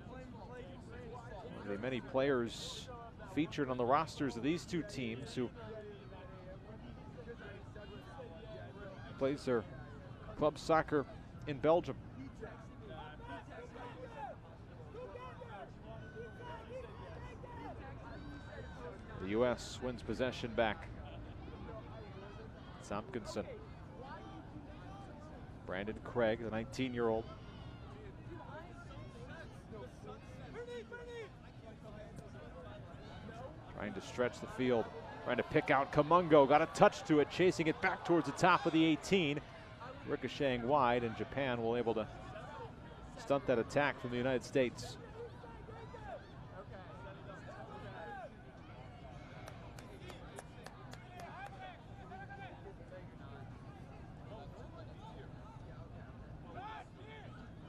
One of the many players featured on the rosters of these two teams who plays their club soccer in Belgium. The U.S. wins possession back. Tompkinson. Brandon Craig, the 19-year-old. Trying to stretch the field, trying to pick out Kamungo, got a touch to it, chasing it back towards the top of the 18. Ricocheting wide, and Japan will able to stunt that attack from the United States.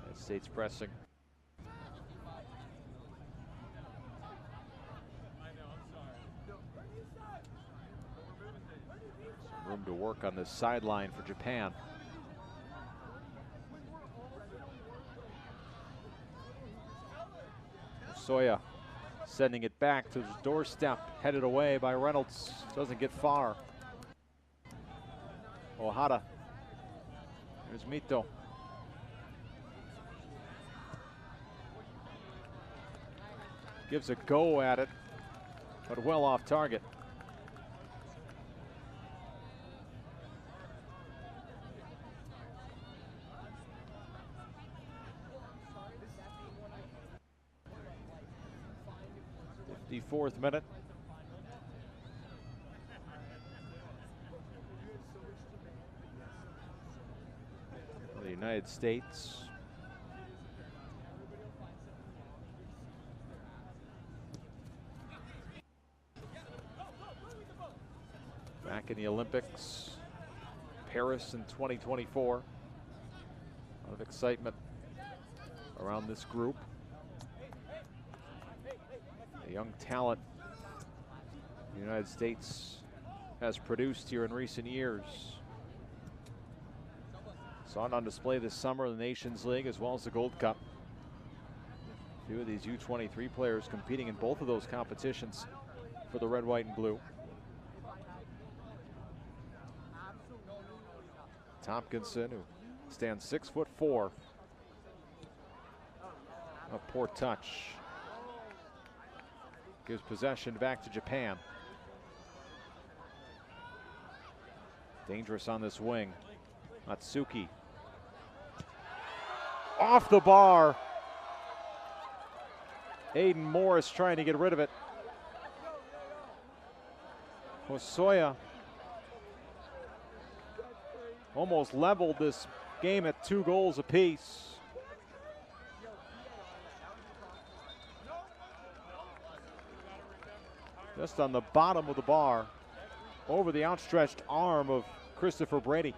United States pressing. Room to work on this sideline for Japan. Soya sending it back to the doorstep, headed away by Reynolds. Doesn't get far. Ohara. Here's Mito. Gives a go at it, but well off target. 54th minute. The United States. Back in the Olympics, Paris in 2024. A lot of excitement around this group. A young talent the United States has produced here in recent years. Saw it on display this summer in the Nations League as well as the Gold Cup. A few of these U23 players competing in both of those competitions for the red, white, and blue. Tompkinson, who stands 6'4". A poor touch. Gives possession back to Japan. Dangerous on this wing. Matsuki. Off the bar. Aiden Morris trying to get rid of it. Hosoya almost leveled this game at 2 goals apiece. Just on the bottom of the bar, over the outstretched arm of Christopher Brady.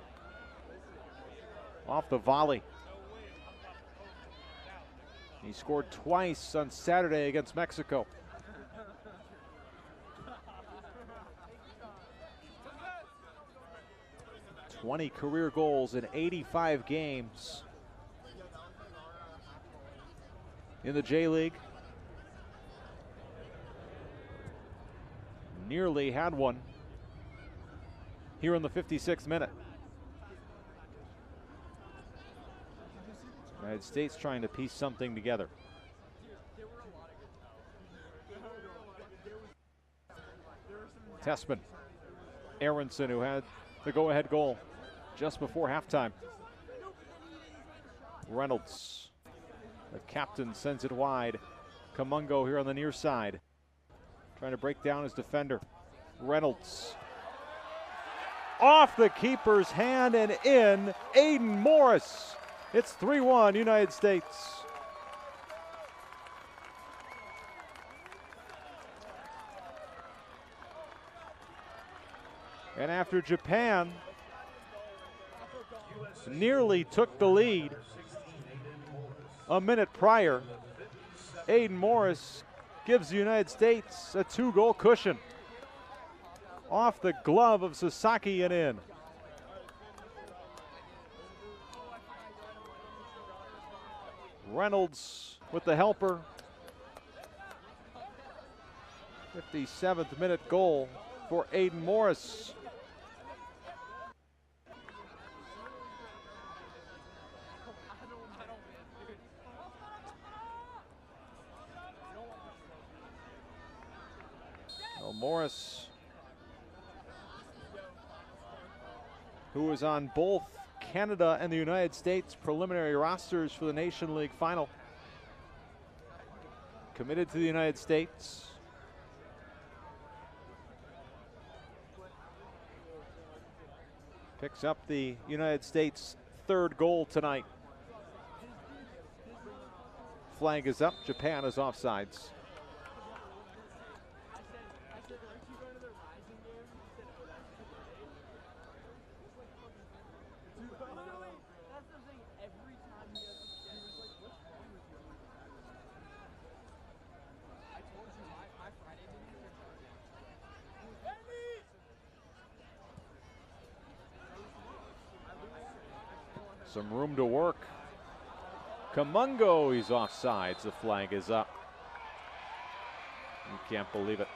Off the volley. He scored twice on Saturday against Mexico. "20 career goals in 85 games in the J-League. Nearly had one here in the 56th minute. United States trying to piece something together. Tessman. Aronson, who had the go-ahead goal just before halftime. Reynolds, the captain, sends it wide. Kamungo here on the near side, trying to break down his defender. Reynolds. Off the keeper's hand and in. Aiden Morris. It's 3-1 United States. And after Japan nearly took the lead a minute prior, Aiden Morris gives the United States a 2-goal cushion. Off the glove of Sasaki and in. Reynolds with the helper. 57th minute goal for Aiden Morris. Well, Morris, who was on both Canada and the United States preliminary rosters for the Nation League final, committed to the United States. Picks up the United States' 3rd goal tonight. Flag is up. Japan is offsides. Some room to work. Kamungo, he's offsides. The flag is up. You can't believe it.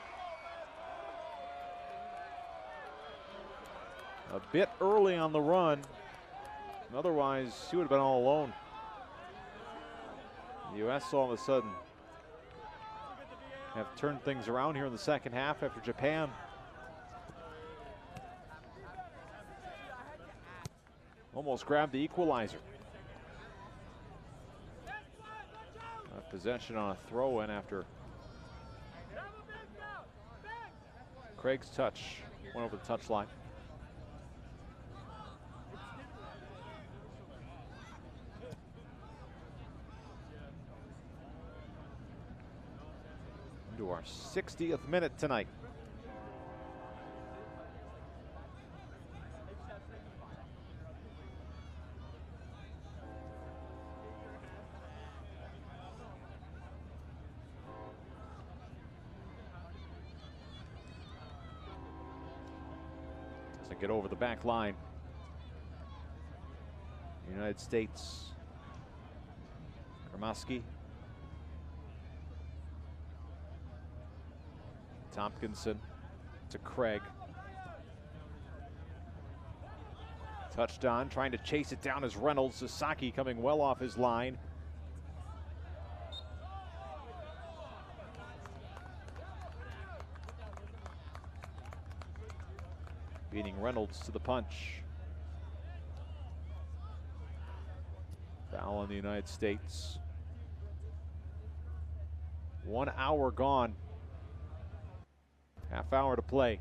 A bit early on the run. Otherwise, he would have been all alone. The U.S. all of a sudden have turned things around here in the second half after Japan almost grabbed the equalizer. Possession on a throw-in after Craig's touch went over the touchline. Into our 60th minute tonight. Doesn't get over the back line. United States. Gramaski. Tompkinson to Craig. Touched on, trying to chase it down as Reynolds. Sasaki coming well off his line. Beating Reynolds to the punch. Foul on the United States. 1 hour gone. Half hour to play.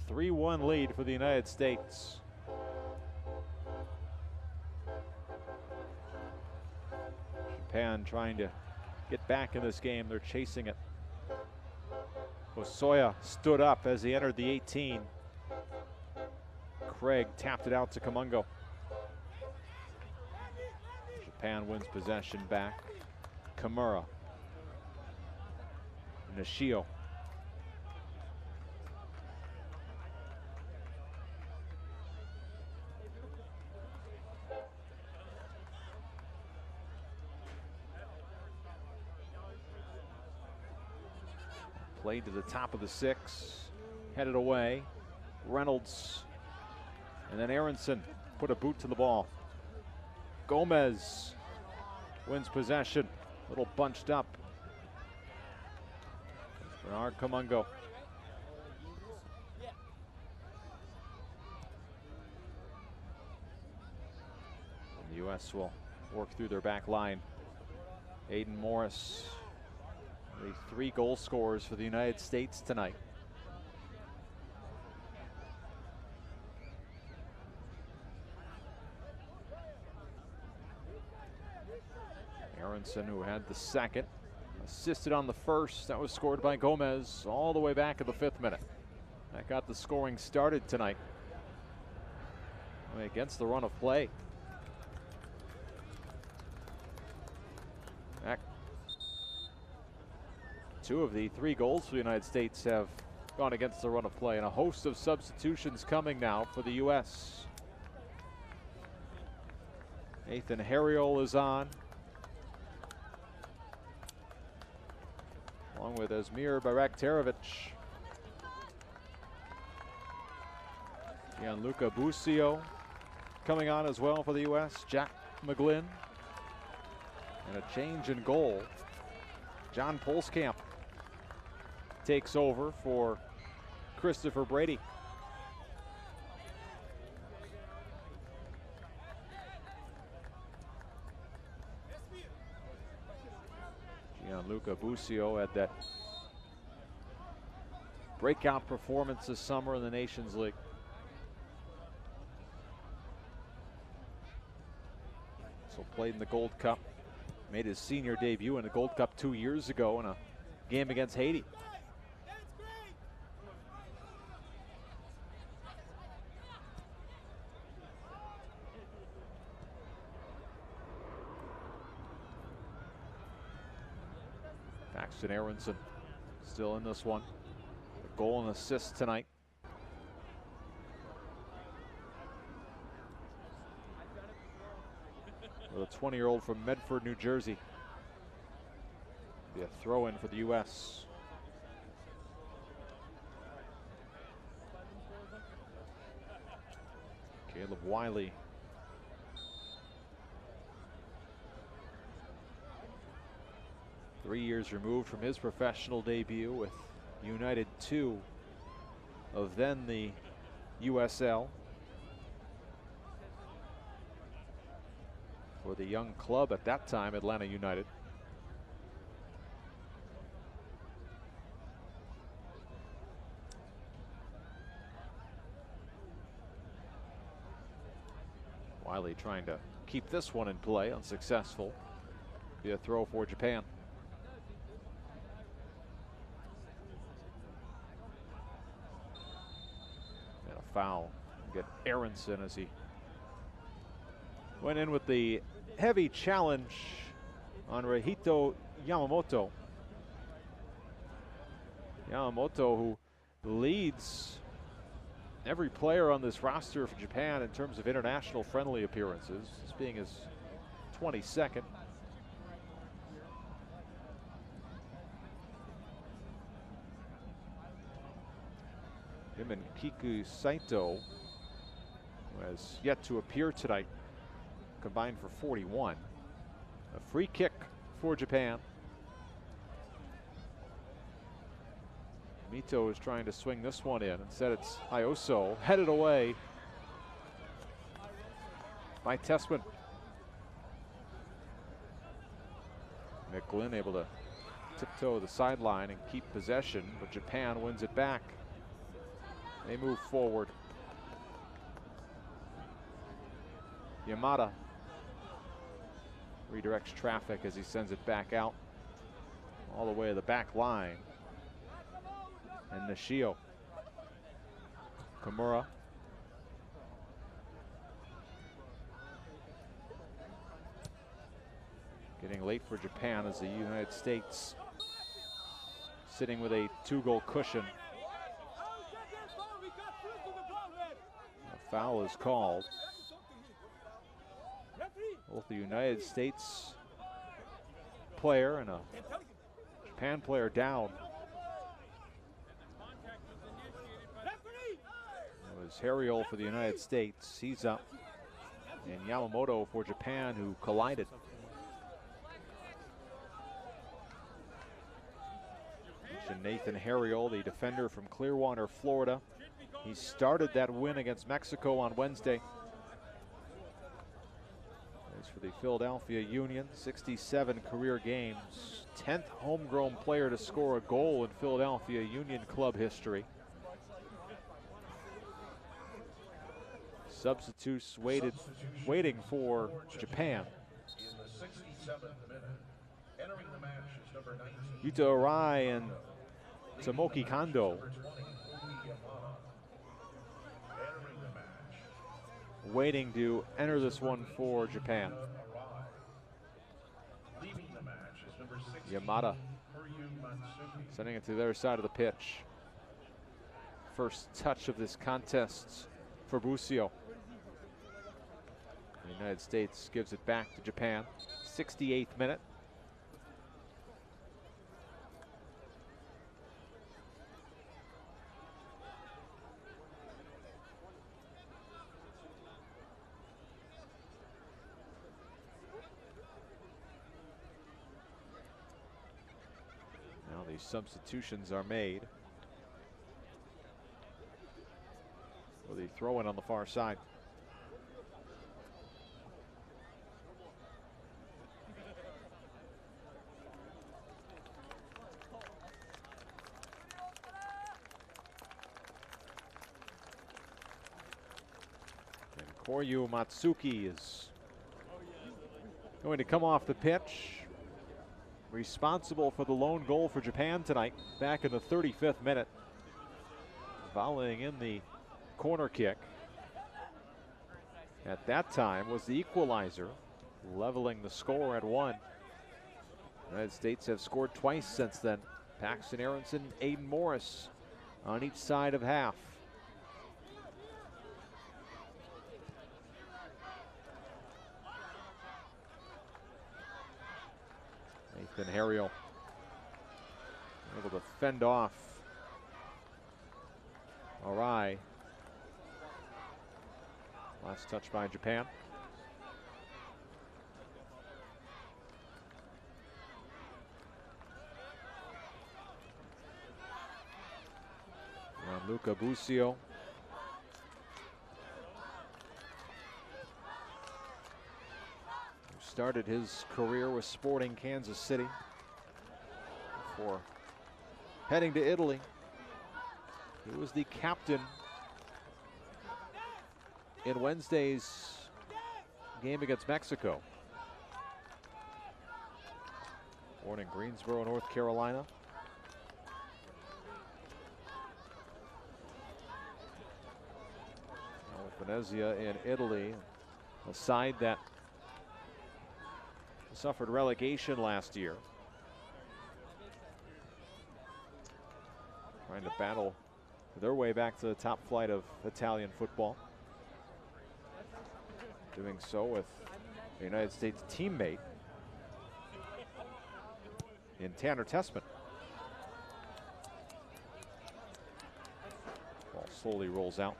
3-1 lead for the United States. Japan trying to get back in this game. They're chasing it. Osoya stood up as he entered the 18. Craig tapped it out to Kamungo. Japan wins possession back. Kimura. Nishio. Played to the top of the 6, headed away. Reynolds, and then Aronson put a boot to the ball. Gomez wins possession, a little bunched up. Bernard Kamungo. And the U.S. will work through their back line. Aiden Morris, the 3 goal scorers for the United States tonight. Aronson, who had the second, assisted on the first. That was scored by Gomez all the way back at the 5th minute. That got the scoring started tonight. Against the run of play. Back. 2 of the 3 goals for the United States have gone against the run of play, and a host of substitutions coming now for the U.S. Nathan Harriol is on, along with Esmir Bayraktarovic. Gianluca Busio coming on as well for the U.S. Jack McGlynn. And a change in goal. John Polskamp takes over for Christopher Brady. Gianluca Busio had that breakout performance this summer in the Nations League. So played in the Gold Cup, made his senior debut in the Gold Cup 2 years ago in a game against Haiti. Paxton Aronson still in this one. A goal and assist tonight. With a 20-year-old from Medford, New Jersey. Be a throw-in for the U.S. Caleb Wiley. Three years removed from his professional debut with United 2 of then the USL. For the young club at that time, Atlanta United. Wiley trying to keep this one in play, unsuccessful. Be a throw for Japan. And a foul. Get Aronson as he went in with the heavy challenge on Reihito Yamamoto. Yamamoto, who leads every player on this roster for Japan in terms of international friendly appearances, this being his 22nd. Him and Kiku Saito, who has yet to appear tonight, combined for 41. A free kick for Japan. Mito is trying to swing this one in. Instead, it's Ioso headed away by Tessman. Micklin able to tiptoe the sideline and keep possession, but Japan wins it back. They move forward. Yamada redirects traffic as he sends it back out all the way to the back line. And Nishio. Kimura. Getting late for Japan as the United States sitting with a 2-goal cushion. A foul is called. Both the United States player and a Japan player down. It was Harriol for the United States. He's up. And Yamamoto for Japan, who collided. Nathan Harriol, the defender from Clearwater, Florida. He started that win against Mexico on Wednesday. As for the Philadelphia Union, 67 career games, 10th homegrown player to score a goal in Philadelphia Union club history. Substitutes waiting for Japan. In the 67th minute, entering the match is number 19. Yuta Arai and Tomoki Kondo. Number 20, Uli Yamada. Entering the match, Waiting to enter this one for Japan. Arai. Leaving the match is number 16, Yamada Hiryu Matsuki. sending it to their side of the pitch. First touch of this contest for Busio. The United States gives it back to Japan. 68th minute. Now the substitutions are made. With the throw in on the far side. And Koryu Matsuki is going to come off the pitch. Responsible for the lone goal for Japan tonight, back in the 35th minute. Volleying in the corner kick. At that time was the equalizer, leveling the score at 1. The United States have scored twice since then. Paxton Aronson, Aiden Morris on each side of half. Nathan Harriol able to fend off Arai. Last touch by Japan. Gianluca Busio. Who started his career with Sporting Kansas City before heading to Italy. He was the captain in Wednesday's game against Mexico. Born in Greensboro, North Carolina. Now with Venezia in Italy, a side that suffered relegation last year. Trying to battle their way back to the top flight of Italian football. Doing so with a United States teammate in Tanner Tessman. Ball slowly rolls out.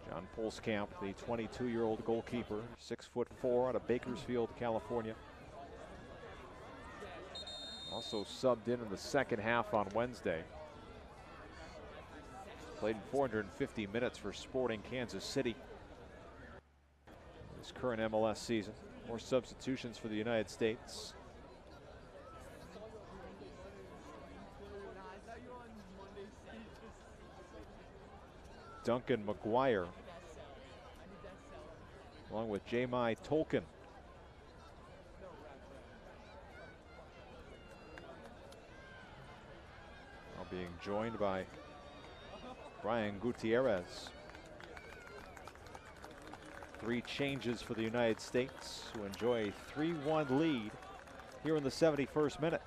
John Polskamp, the 22-year-old goalkeeper, 6'4" out of Bakersfield, California. Also subbed in the second half on Wednesday. Played in 450 minutes for Sporting Kansas City this current MLS season. More substitutions for the United States. Duncan McGuire, along with Jamai Tolkien. Now being joined by Brian Gutierrez. 3 changes for the United States, who enjoy a 3-1 lead here in the 71st minute.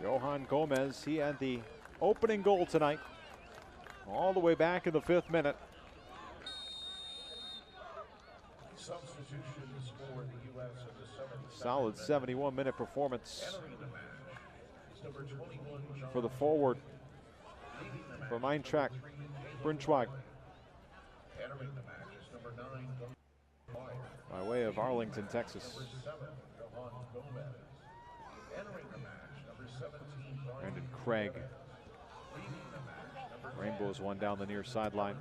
Johan Gomez, he had the opening goal tonight, all the way back in the 5th minute. Substitutions for the U.S. in the 72nd Solid 71-minute performance Entering the match is number 21, John for the forward from Eintracht Braunschweig. Entering the match is number 9, By way of Arlington, Texas. number 7, Johan Gomez. Entering the match, number 17, Brandon Craig. leading the match, number Rainbows one down the near sideline.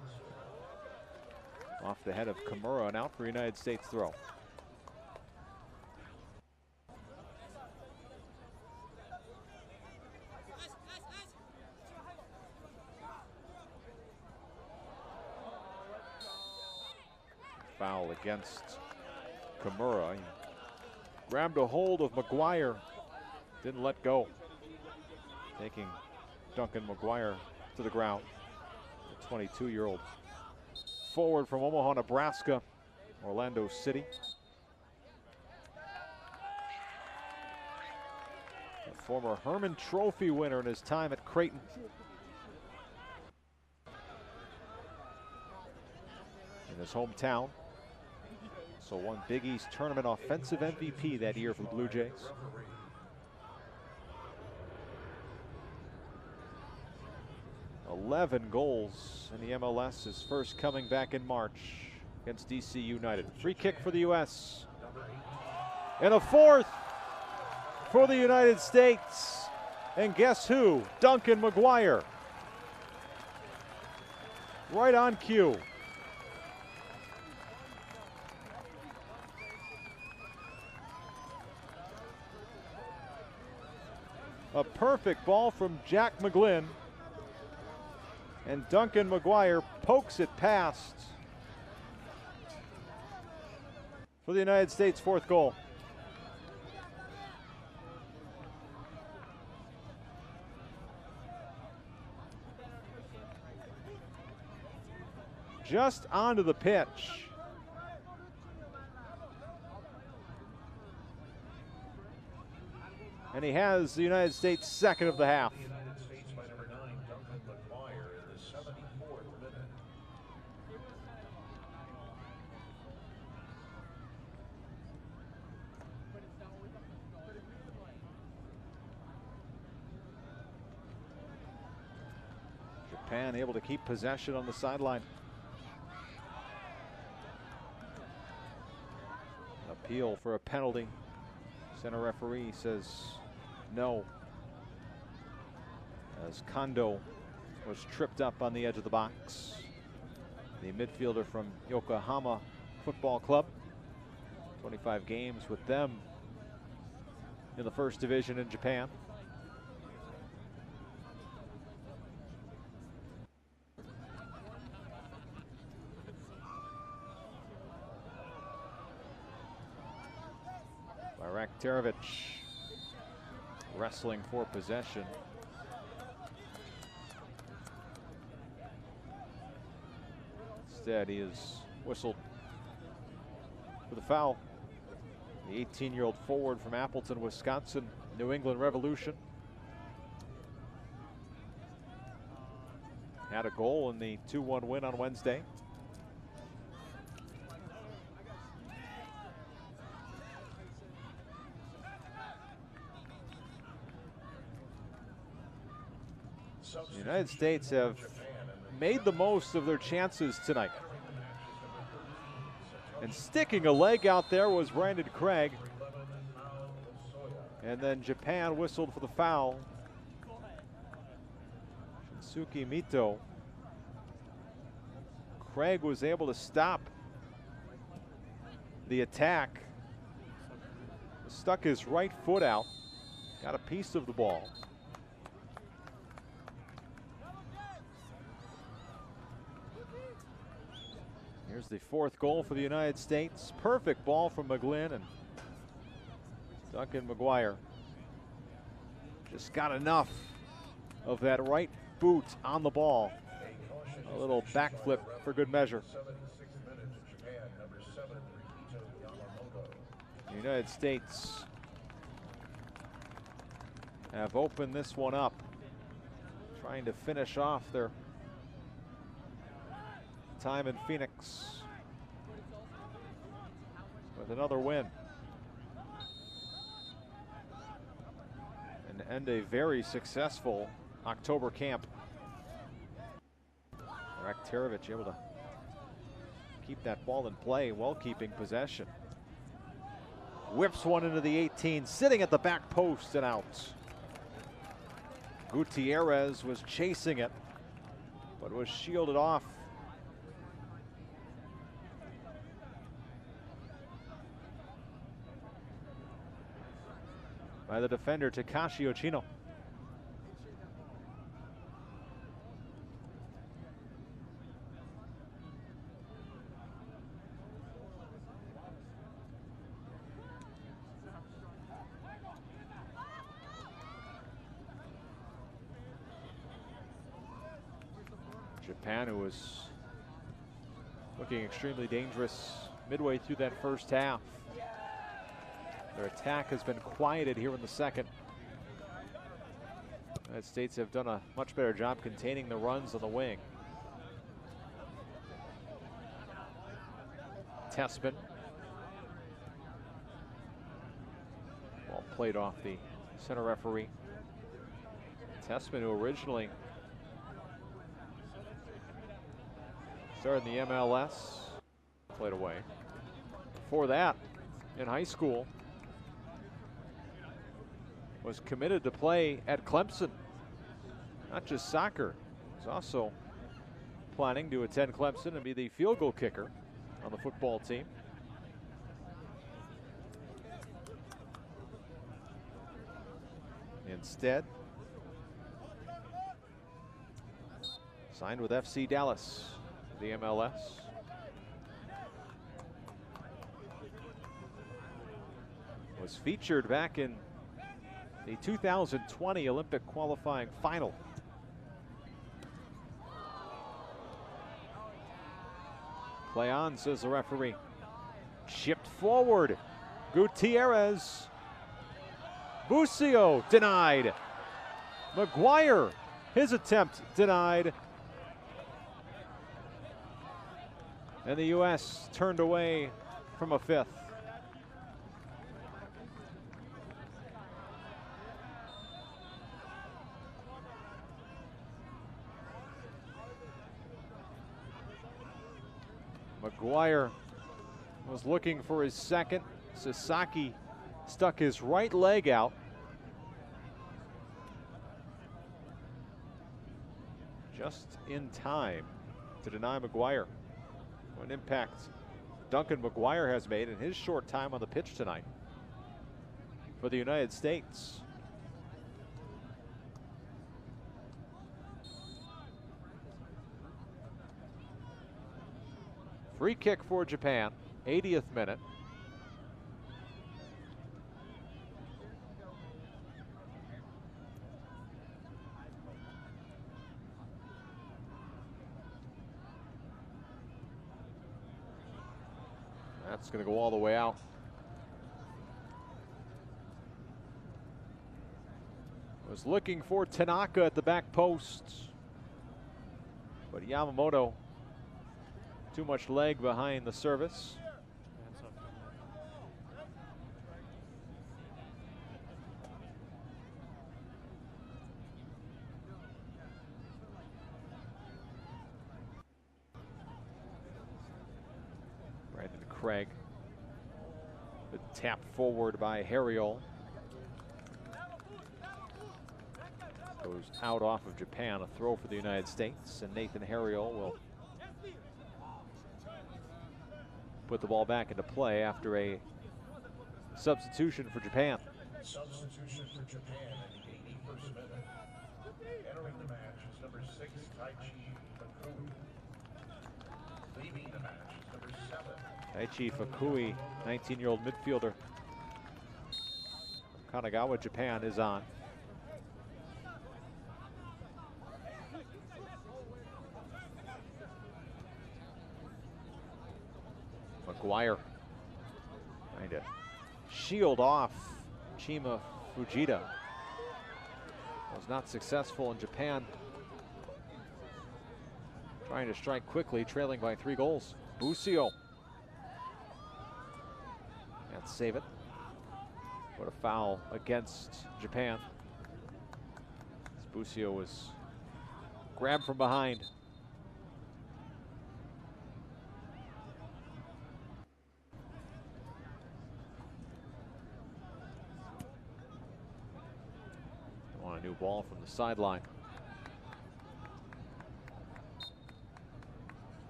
Off the head of Kimura and out for United States throw. Foul against Kimura. He grabbed a hold of McGuire, didn't let go, taking Duncan McGuire to the ground. The 22-year-old forward from Omaha, Nebraska, Orlando City. A former Herman Trophy winner in his time at Creighton. In his hometown. So won Big East Tournament Offensive MVP that year for the Blue Jays. $11 goals in the MLS, his first coming back in March against DC United. Free kick for the U.S. And a 4th for the United States. And guess who? Duncan McGuire. Right on cue. A perfect ball from Jack McGlynn. And Duncan McGuire pokes it past for the United States' 4th goal. Just onto the pitch. And he has the United States' 2nd of the half. the United States by number 9, Duncan McGuire, in the 74th minute. Japan able to keep possession on the sideline. Appeal for a penalty. Center referee says no. as Kondo was tripped up on the edge of the box. The midfielder from Yokohama Football Club. 25 games with them in the first division in Japan. Terovic wrestling for possession. Instead, he is whistled for the foul. The 18-year-old forward from Appleton, Wisconsin, New England Revolution. Had a goal in the 2-1 win on Wednesday. The United States have made the most of their chances tonight. And sticking a leg out there was Brandon Craig. And then Japan whistled for the foul. Shinsuke Mito. Craig was able to stop the attack. Stuck his right foot out. Got a piece of the ball. Here's the fourth goal for the United States. Perfect ball from McGlynn, and Duncan McGuire just got enough of that right boot on the ball. A little backflip for good measure. The United States have opened this one up, trying to finish off their time in Phoenix with another win and end a very successful October camp. Terovic able to keep that ball in play while keeping possession. Whips one into the 18, sitting at the back post and out. Gutierrez was chasing it, but was shielded off. By the defender Takashi Ochino. Japan, who was looking extremely dangerous midway through that first half. Their attack has been quieted here in the second. The United States have done a much better job containing the runs on the wing. Tessman. Ball played off the center referee. Tessman, who originally started in the MLS, played away. Before that, in high school, was committed to play at Clemson. Not just soccer, he's also planning to attend Clemson and be the field goal kicker on the football team. Instead, signed with FC Dallas, the MLS. Was featured back in the 2020 Olympic qualifying final. Play on, says the referee. Chipped forward. Gutierrez. Busio denied. McGuire, his attempt denied. And the U.S. turned away from a fifth. McGuire was looking for his second. Sasaki stuck his right leg out. just in time to deny McGuire. What an impact Duncan McGuire has made in his short time on the pitch tonight for the United States. Free kick for Japan, 80th minute. That's going to go all the way out. Was looking for Tanaka at the back post, but Yamamoto too much leg behind the service. Brandon Craig. The tap forward by Harriol. Goes out off of Japan, a throw for the United States, and Nathan Harriol will put the ball back into play after a substitution for Japan. Substitution for Japan in the 81st minute. Entering the match is number 6, Taichi Fukui. Leaving the match is number 7. Taichi Fukui, 19-year-old midfielder from Kanagawa, Japan, is on. McGuire trying to shield off Chima Fujita. Was not successful in Japan. Trying to strike quickly, trailing by 3 goals. Busio. Can't save it. What a foul against Japan. Busio was grabbed from behind. On a new ball from the sideline.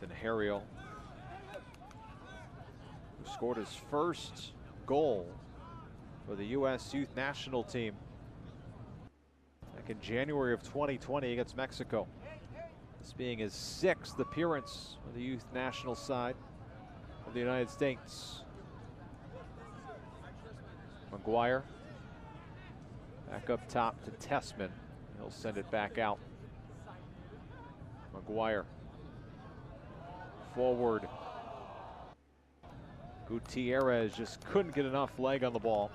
Nathan Harriol, who scored his first goal for the U.S. Youth National Team back in January of 2020 against Mexico. This being his 6th appearance for the Youth National side of the United States. McGuire back up top to Tessman. He'll send it back out. McGuire forward. Gutierrez just couldn't get enough leg on the ball.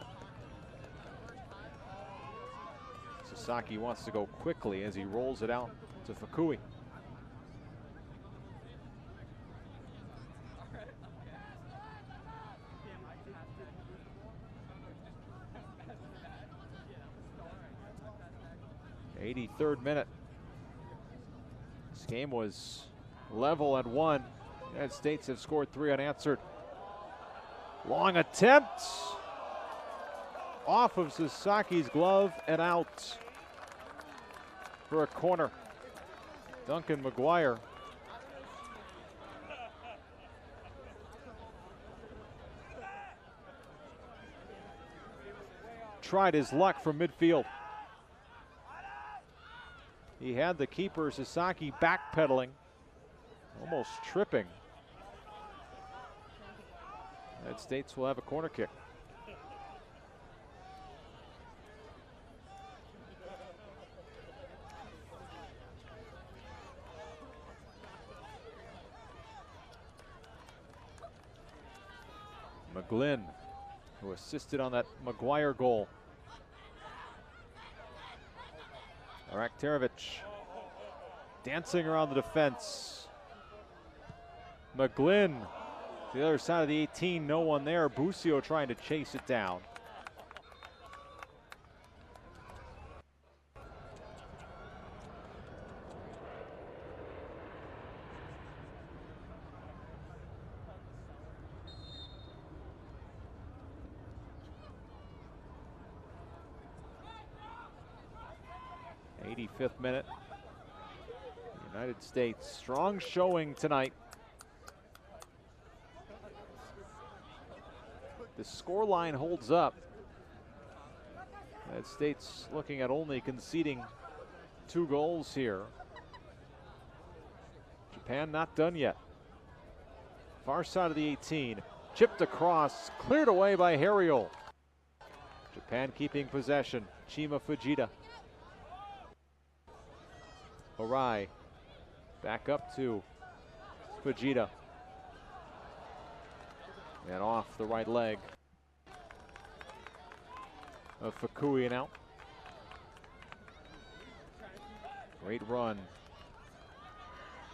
Sasaki wants to go quickly as he rolls it out to Fukui. Third minute. This game was level at 1. The United States have scored 3 unanswered. Long attempt off of Sasaki's glove and out for a corner. Duncan McGuire tried his luck from midfield. He had the keeper, Sasaki, backpedaling, almost tripping. United States will have a corner kick. McGlynn, who assisted on that McGuire goal. Araktarovic dancing around the defense. McGlynn to the other side of the 18, no one there. Busio trying to chase it down. 85th minute. United States, strong showing tonight. The scoreline holds up. United States looking at only conceding 2 goals here. Japan not done yet. Far side of the 18. Chipped across, cleared away by Harriel. Japan keeping possession. Chima Fujita. Arai. Back up to Fujita. And off the right leg of Fukui and out. Great run.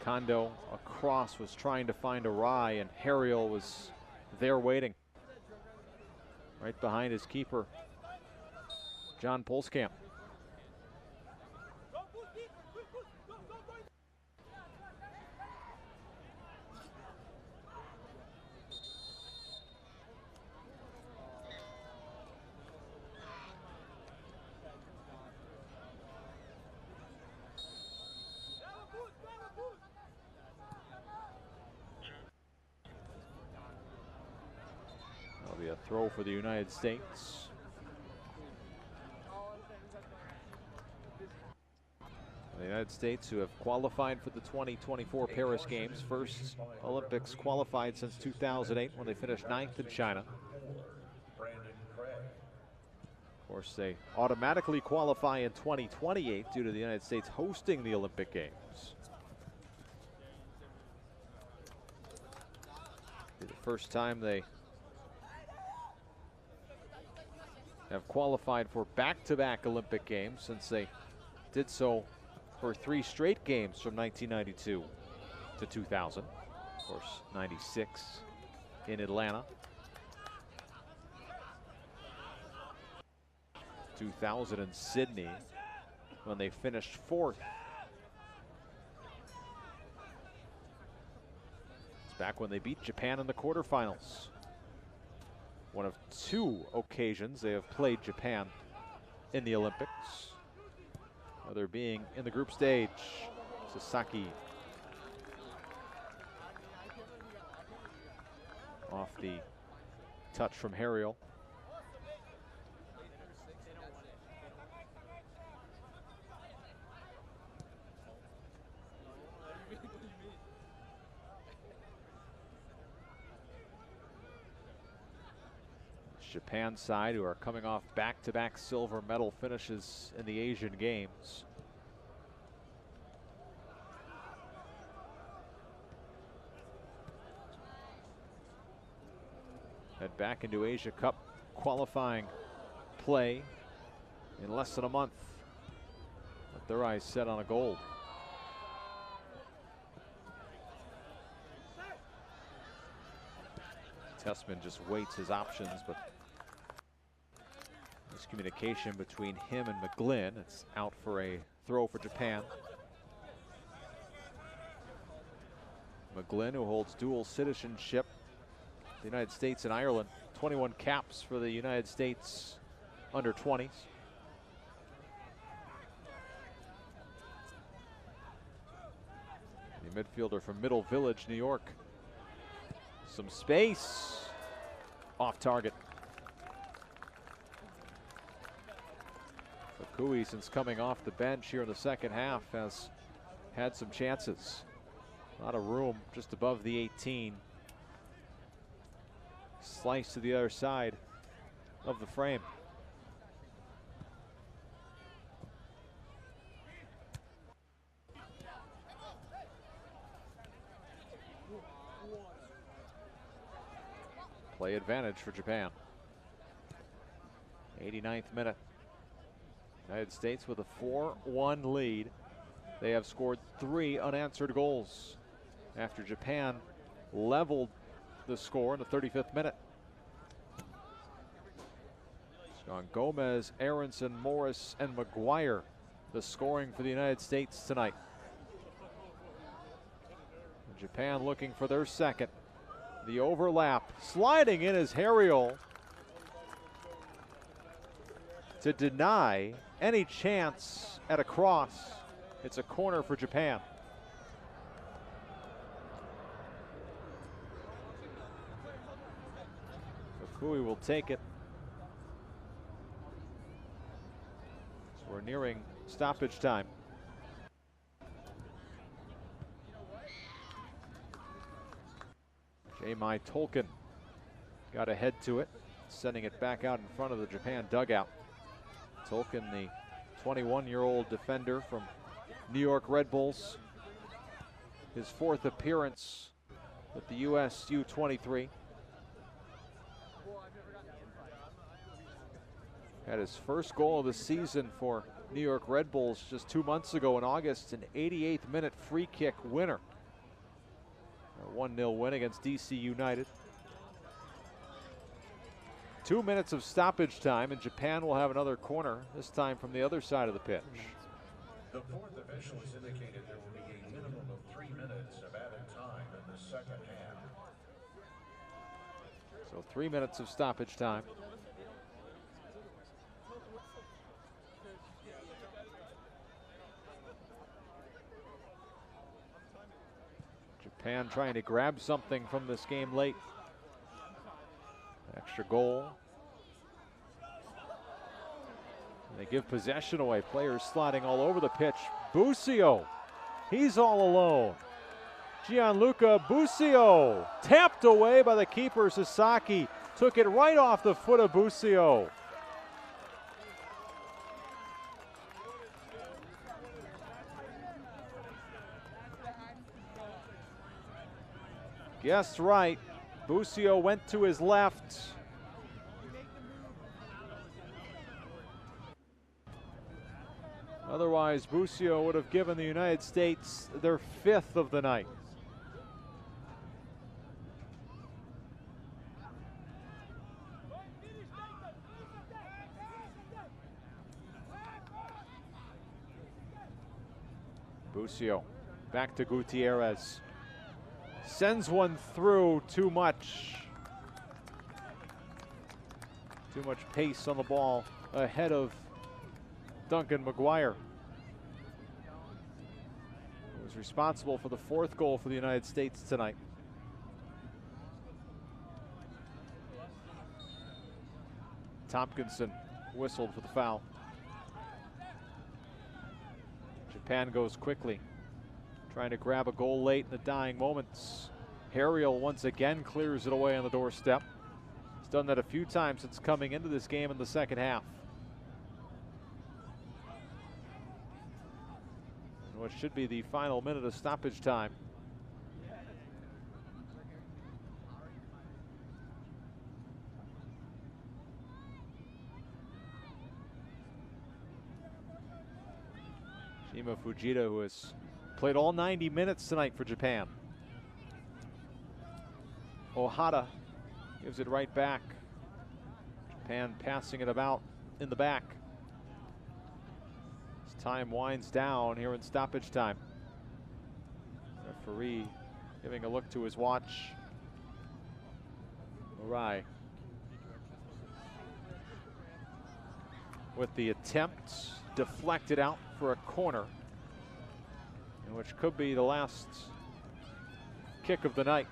Kondo across, was trying to find Arai, and Harriel was there waiting. Right behind his keeper, John Polskamp. That'll be a throw for the United States. The United States, who have qualified for the 2024 Paris Games, first Olympics qualified since 2008 when they finished 9th in China. Of course, they automatically qualify in 2028 due to the United States hosting the Olympic Games. Be the first time they have qualified for back-to-back Olympic Games since they did so for 3 straight games from 1992 to 2000. Of course, 96 in Atlanta. 2000 in Sydney when they finished 4th. It's back when they beat Japan in the quarterfinals. One of 2 occasions they have played Japan in the Olympics. Other being in the group stage. Sasaki off the touch from Harriel. Japan side, who are coming off back-to-back silver medal finishes in the Asian Games. Head back into Asia Cup qualifying play in less than a month. With their eyes set on a gold. Tessman just waits his options, but communication between him and McGlynn. It's out for a throw for Japan. McGlynn, who holds dual citizenship, the United States and Ireland. 21 caps for the United States under 20s. The midfielder from Middle Village, New York. Some space. Off target. Fukui, since coming off the bench here in the second half, has had some chances. A lot of room just above the 18. Slice to the other side of the frame. Play advantage for Japan. 89th minute. United States with a 4-1 lead. They have scored 3 unanswered goals after Japan leveled the score in the 35th minute. It's gone Gomez, Aronson, Morris, and McGuire, the scoring for the United States tonight. And Japan looking for their second. The overlap, sliding in is Harriel. to deny any chance at a cross. It's a corner for Japan. Fukui will take it. So we're nearing stoppage time. J.Mai Tolkien got ahead to it, sending it back out in front of the Japan dugout. Tolkien, the 21-year-old defender from New York Red Bulls. His fourth appearance with the U.S. U-23. Had his first goal of the season for New York Red Bulls just 2 months ago in August, an 88th minute free kick winner. A 1-0 win against DC United. 2 minutes of stoppage time, and Japan will have another corner, this time from the other side of the pitch. The fourth official has indicated there will be a minimum of 3 minutes of added time in the second half. So 3 minutes of stoppage time. Japan trying to grab something from this game late. Extra goal. And they give possession away. Players sliding all over the pitch. Busio, he's all alone. Gianluca Busio, tapped away by the keeper Sasaki. Took it right off the foot of Busio. Guessed right. Busio went to his left. Otherwise, Busio would have given the United States their 5th of the night. Busio back to Gutierrez. Sends one through, too much. Too much pace on the ball ahead of Duncan McGuire, who was responsible for the 4th goal for the United States tonight. Tompkinson whistled for the foul. Japan goes quickly, trying to grab a goal late in the dying moments. Harriel once again clears it away on the doorstep. He's done that a few times since coming into this game in the second half. And what should be the final minute of stoppage time. Shima Fujita, who has played all 90 minutes tonight for Japan. Ohata gives it right back. Japan passing it about in the back. As time winds down here in stoppage time. Referee giving a look to his watch. Murai with the attempt, deflected out for a corner, which could be the last kick of the night.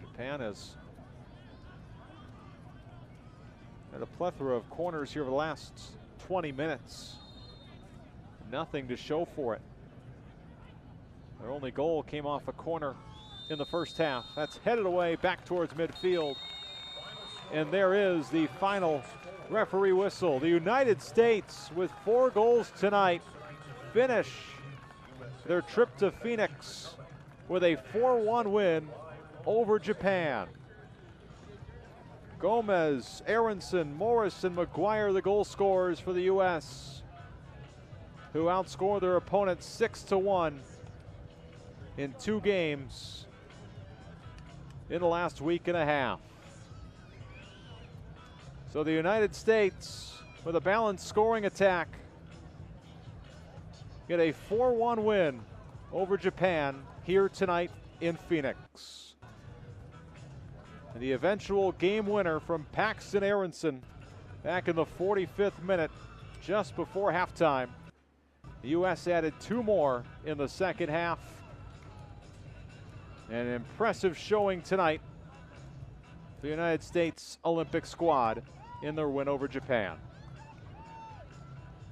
Japan has had a plethora of corners here over the last 20 minutes. Nothing to show for it. Their only goal came off a corner in the first half. That's headed away back towards midfield. And there is the final referee whistle. The United States, with 4 goals tonight, finish their trip to Phoenix with a 4-1 win over Japan. Gomez, Aronson, Morris, and McGuire, the goal scorers for the U.S., who outscored their opponents 6-1 in 2 games in the last week and a half. So the United States, with a balanced scoring attack, get a 4-1 win over Japan here tonight in Phoenix. And the eventual game winner from Paxton Aronson back in the 45th minute, just before halftime. The U.S. added 2 more in the second half. An impressive showing tonight for the United States Olympic squad in their win over Japan.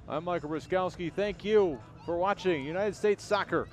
I'm Michael Ruskowski. Thank you for watching United States Soccer.